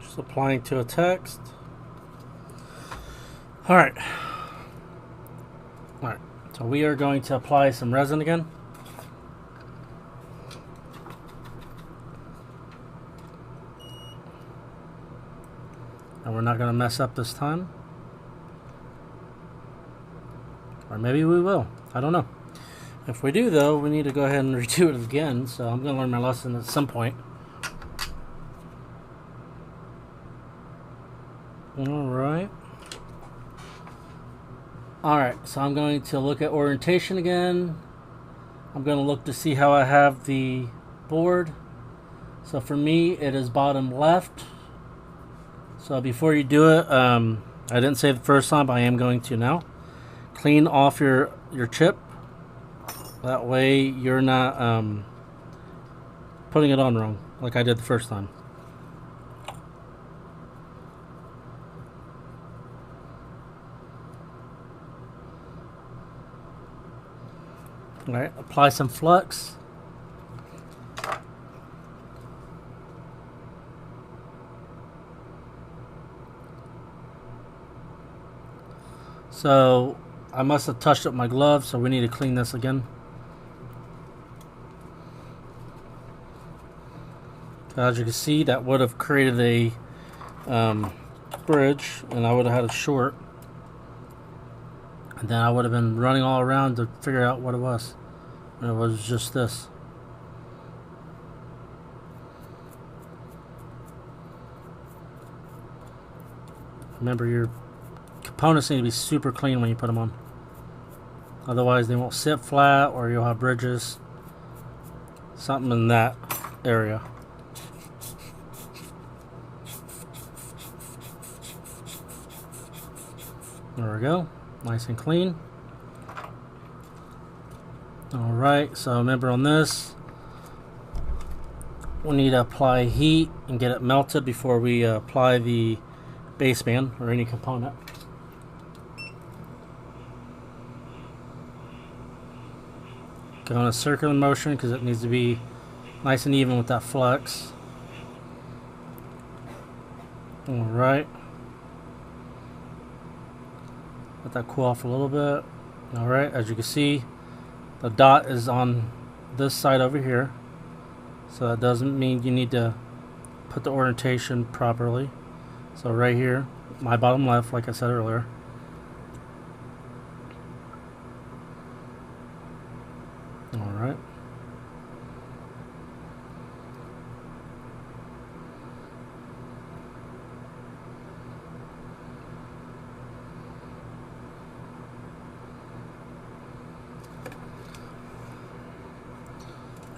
Just applying to a text. Alright. Alright. So we are going to apply some resin again. And we're not going to mess up this time. Or maybe we will. I don't know. If we do, though, we need to go ahead and redo it again. So I'm going to learn my lesson at some point. Alright. Alright, so I'm going to look at orientation again. I'm going to look to see how I have the board. So for me, it is bottom left. So before you do it, I didn't say the first time, but I am going to now. Clean off your chip. That way you're not putting it on wrong, like I did the first time. Alright, apply some flux. So I must have touched up my glove, so we need to clean this again. As you can see, that would have created a bridge, and I would have had a short, and then I would have been running all around to figure out what it was, and it was just this. Remember, your components need to be super clean when you put them on, otherwise they won't sit flat, or you'll have bridges, something in that area. There we go, nice and clean. Alright, so remember on this, we need to apply heat and get it melted before we apply the baseband or any component. Go in a circular motion because it needs to be nice and even with that flux. Alright. Let that cool off a little bit. Alright, as you can see, the dot is on this side over here. So that doesn't mean you need to put the orientation properly. So right here, my bottom left, like I said earlier. Alright.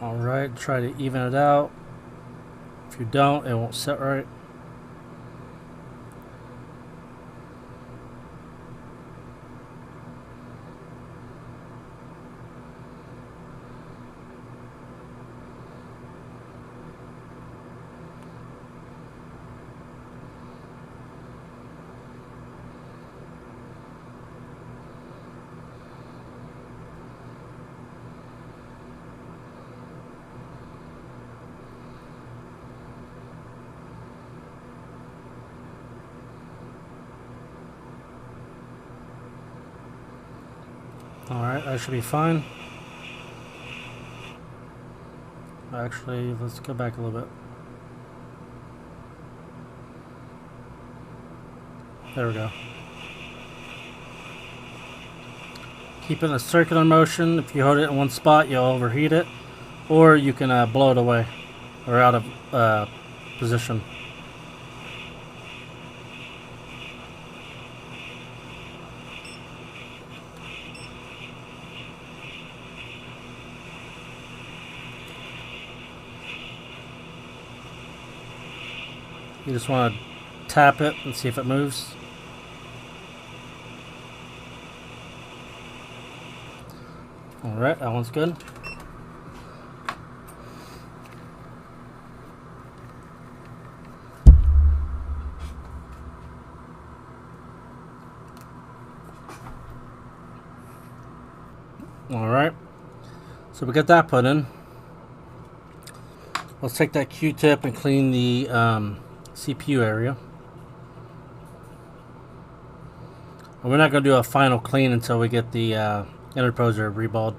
Alright, try to even it out. If you don't, it won't sit right. Alright, that should be fine. Actually, let's go back a little bit. There we go. Keep it in a circular motion. If you hold it in one spot, you'll overheat it. Or you can blow it away or out of position. You just want to tap it and see if it moves. Alright, that one's good. Alright, so we got that put in. Let's take that Q-tip and clean the CPU area. And we're not going to do a final clean until we get the interposer reballed.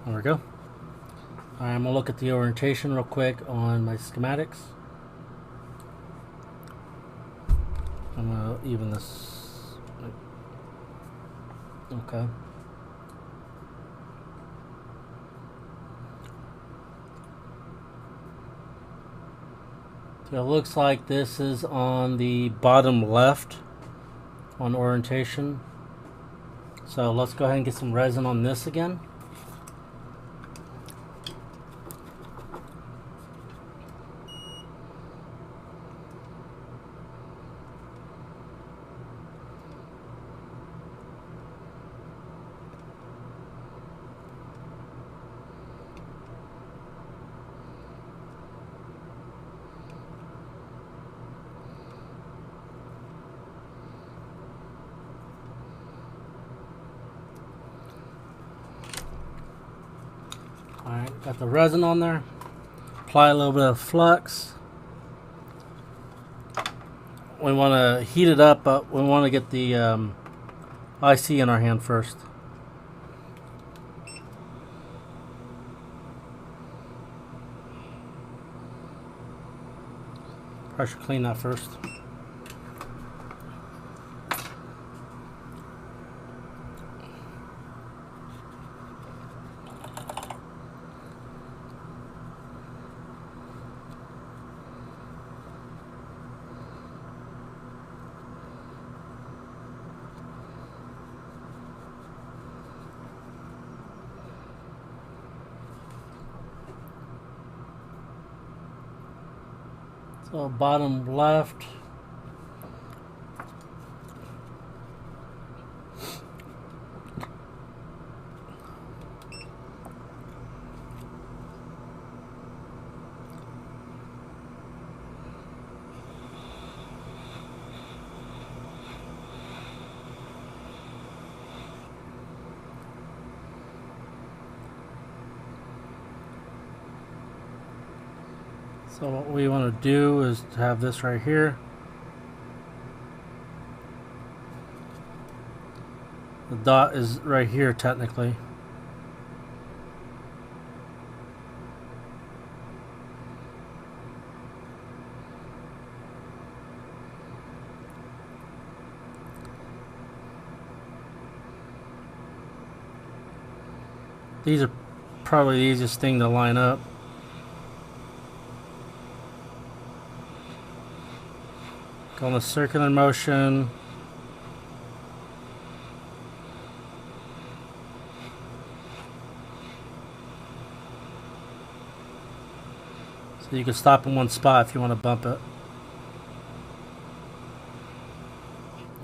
There we go. Alright, I'm going to look at the orientation real quick on my schematics. I'm going to even this. Okay. So it looks like this is on the bottom left on orientation. So let's go ahead and get some resin on this again. Alright, got the resin on there. Apply a little bit of flux. we want to heat it up, but we want to get the IC in our hand first. Probably should clean that first. So bottom left. So what we want to do is to have this right here. The dot is right here technically. These are probably the easiest thing to line up. Go in a circular motion. So you can stop in one spot if you want to bump it.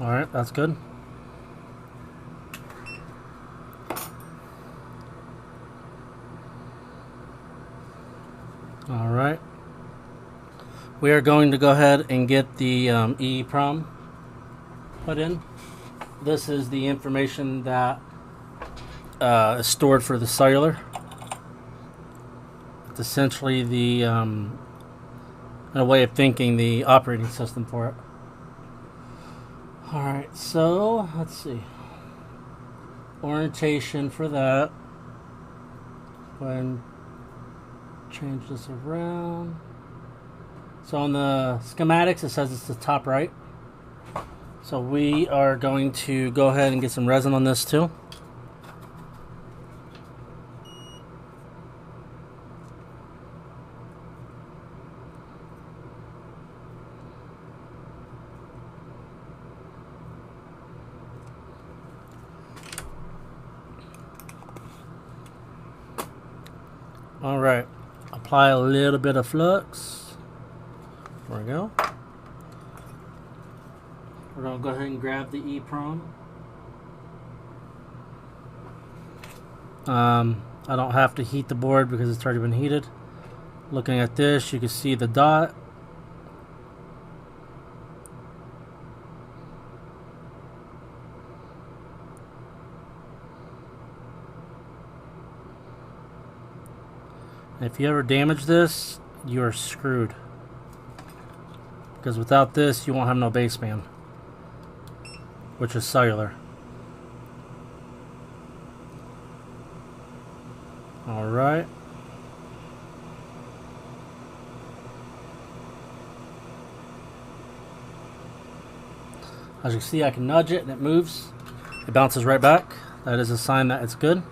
Alright, that's good. Alright. We are going to go ahead and get the EEPROM put in. This is the information that is stored for the cellular. It's essentially the, in a way of thinking, the operating system for it. Alright, so let's see. Orientation for that. Go ahead and change this around. So on the schematics it says it's the top right. So we are going to go ahead and get some resin on this too. Alright, apply a little bit of flux. There we go. We're going to go ahead and grab the EEPROM. I don't have to heat the board because it's already been heated. Looking at this, you can see the dot. If you ever damage this, you are screwed. Because without this, you won't have no baseband, which is cellular. Alright. As you can see, I can nudge it and it moves. It bounces right back. That is a sign that it's good.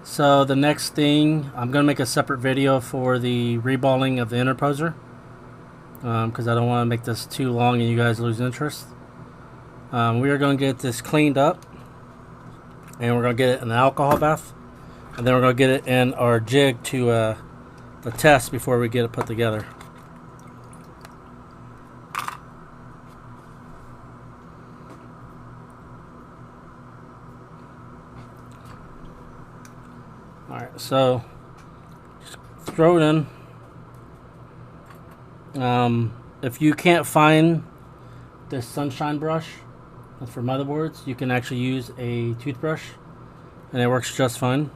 So the next thing, I'm going to make a separate video for the reballing of the interposer. Because I don't want to make this too long and you guys lose interest. We are going to get this cleaned up. And we're going to get it in an alcohol bath. And then we're going to get it in our jig to the test before we get it put together. Alright, so just throw it in. If you can't find this sunshine brush for motherboards, you can actually use a toothbrush and it works just fine.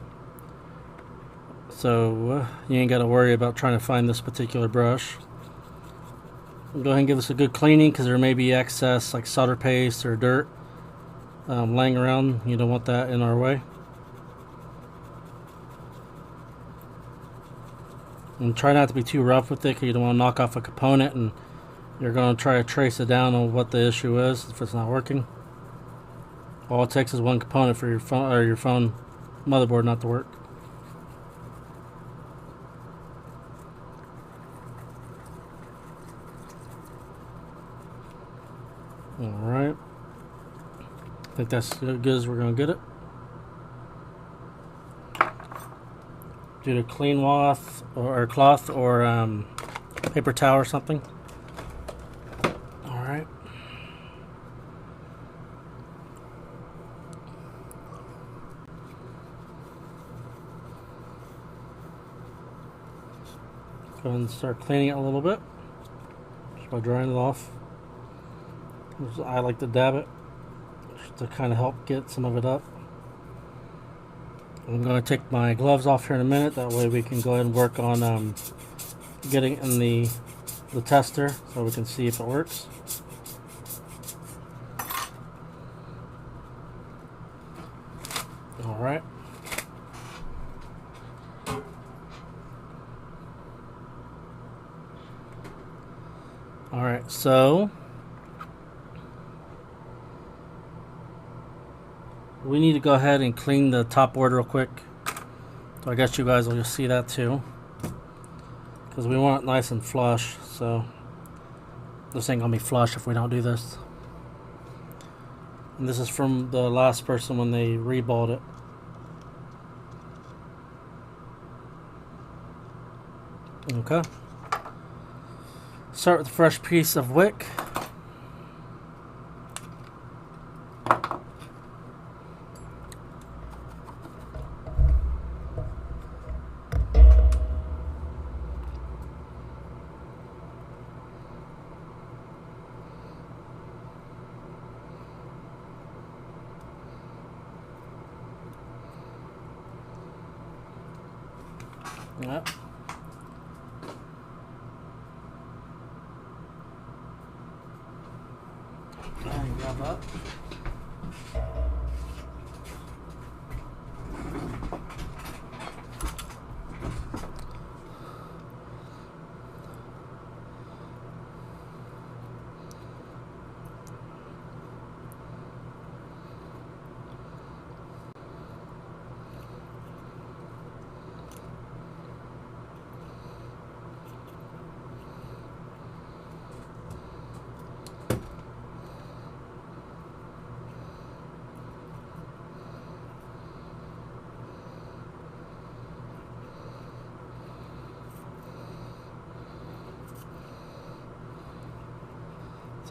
So you ain't got to worry about trying to find this particular brush. Go ahead and give this a good cleaning because there may be excess like solder paste or dirt laying around. You don't want that in our way. And try not to be too rough with it because you don't want to knock off a component and you're going to try to trace it down on what the issue is if it's not working. All it takes is one component for your phone or your phone motherboard not to work. Alright. I think that's as good as we're going to get it. Do a clean cloth or paper towel or something. Alright. Go ahead and start cleaning it a little bit. Just by drying it off. I like to dab it just to kind of help get some of it up. I'm going to take my gloves off here in a minute. That way we can go ahead and work on getting in the tester so we can see if it works. Alright. Alright, so we need to go ahead and clean the top board real quick. So I guess you guys will just see that too. Because we want it nice and flush, so this ain't gonna be flush if we don't do this. And this is from the last person when they reballed it. Okay. Start with a fresh piece of wick. Yep. And grab that.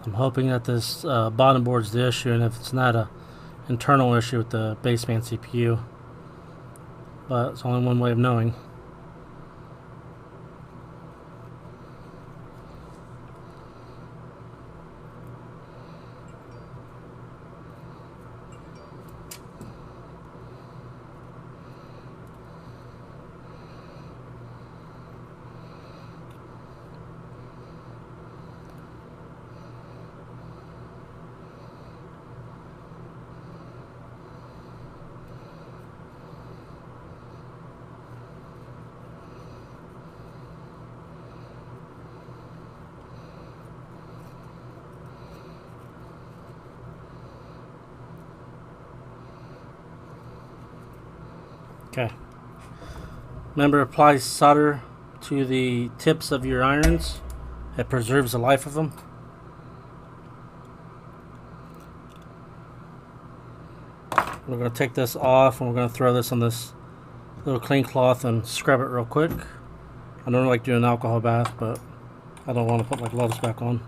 I'm hoping that this bottom board's the issue, and if it's not a internal issue with the baseband CPU, but it's only one way of knowing. Okay. Remember, apply solder to the tips of your irons. It preserves the life of them. We're going to take this off and we're going to throw this on this little clean cloth and scrub it real quick. I don't like doing an alcohol bath, but I don't want to put my gloves back on.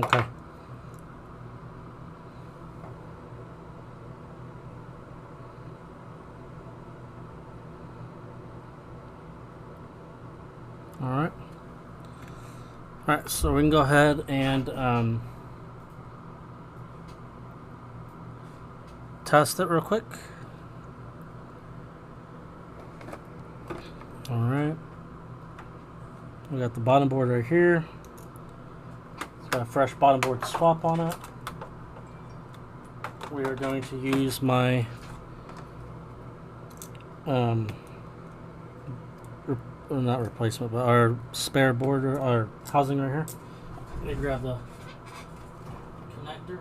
Okay. Alright. Alright, so we can go ahead and test it real quick. Alright. We got the bottom board right here. It's got a fresh bottom board swap on it. We are going to use my not replacement, but our spare board or our housing right here. Let me grab the connector.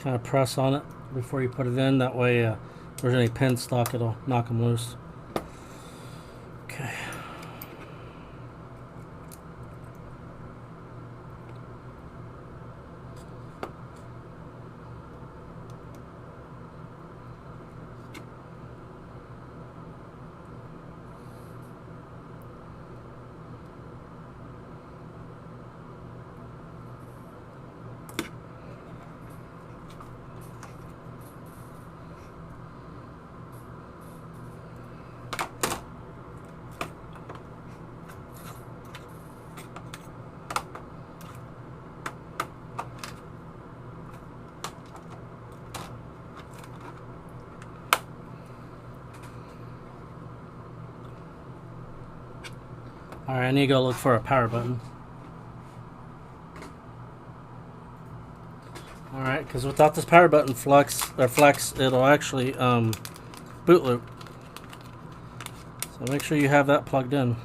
Kind of press on it before you put it in. That way, if there's any pin stuck, it'll knock them loose. Okay. Alright, I need to go look for a power button. Alright, because without this power button flex, it'll actually boot loop. So make sure you have that plugged in.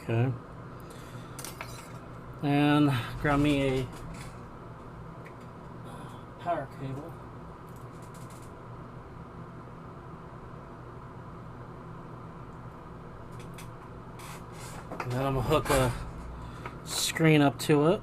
Okay. And grab me a power cable. And then I'm gonna hook a screen up to it.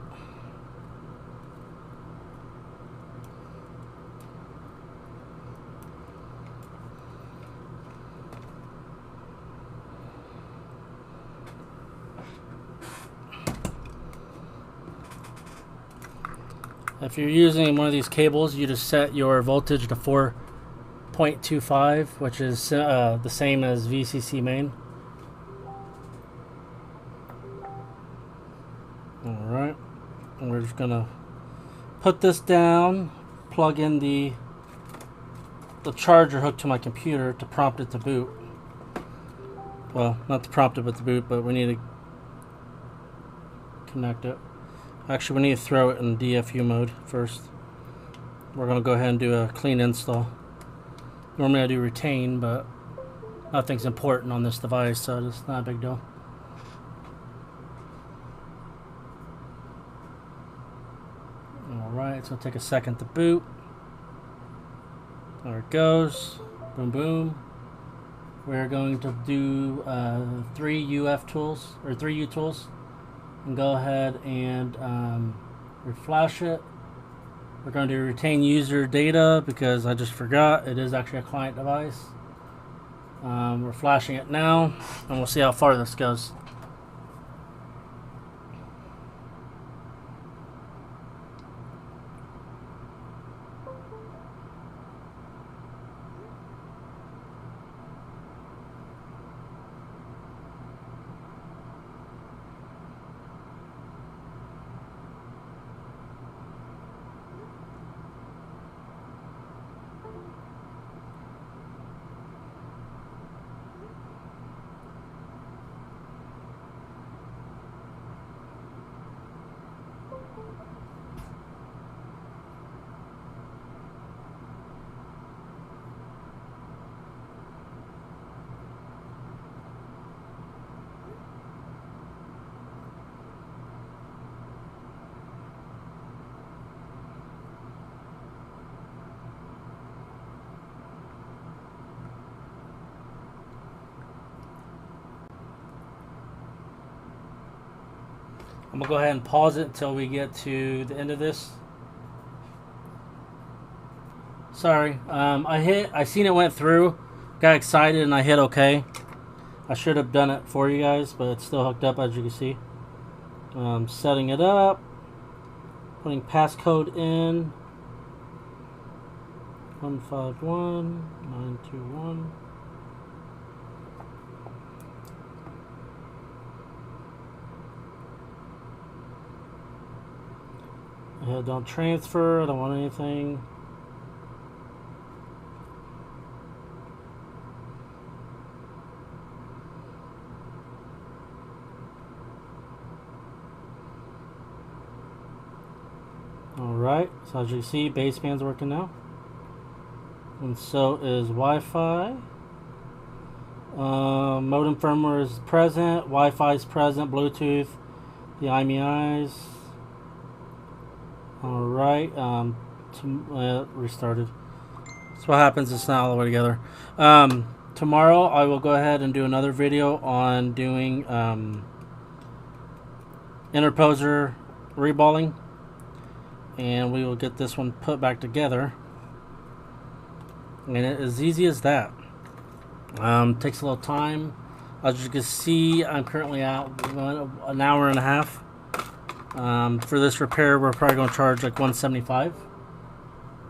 If you're using one of these cables, you just set your voltage to 4.25, which is the same as VCC main. Alright, and we're just gonna put this down, plug in the charger hooked to my computer to prompt it to boot. Well, not to prompt it, but to boot, but we need to connect it. Actually, we need to throw it in DFU mode first. We're going to go ahead and do a clean install. Normally I do retain, but nothing's important on this device, so it's not a big deal. Alright, it's going to take a second to boot. There it goes. Boom, boom. We're going to do 3 UF tools, or 3 U tools. And go ahead and reflash it. We're going to retain user data because I just forgot it is actually a client device. We're flashing it now, and we'll see how far this goes. I'm gonna go ahead and pause it until we get to the end of this. Sorry, I seen it went through, got excited, and I hit OK. I should have done it for you guys, but it's still hooked up, as you can see. Setting it up, putting passcode in 151921. Don't transfer. I don't want anything. Alright, so as you can see, baseband's working now. And so is Wi-Fi. Modem firmware is present. Wi-Fi is present. Bluetooth. The IMEIs. Alright, restarted. That's what happens, it's not all the way together. Tomorrow I will go ahead and do another video on doing interposer reballing, and we will get this one put back together, and it is easy as that. Takes a little time. As you can see, I'm currently at an hour and a half. For this repair, we're probably going to charge like $175,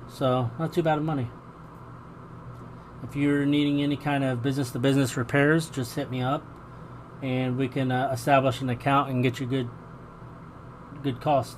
so not too bad of money. If you're needing any kind of business-to-business repairs, just hit me up, and we can establish an account and get you good cost.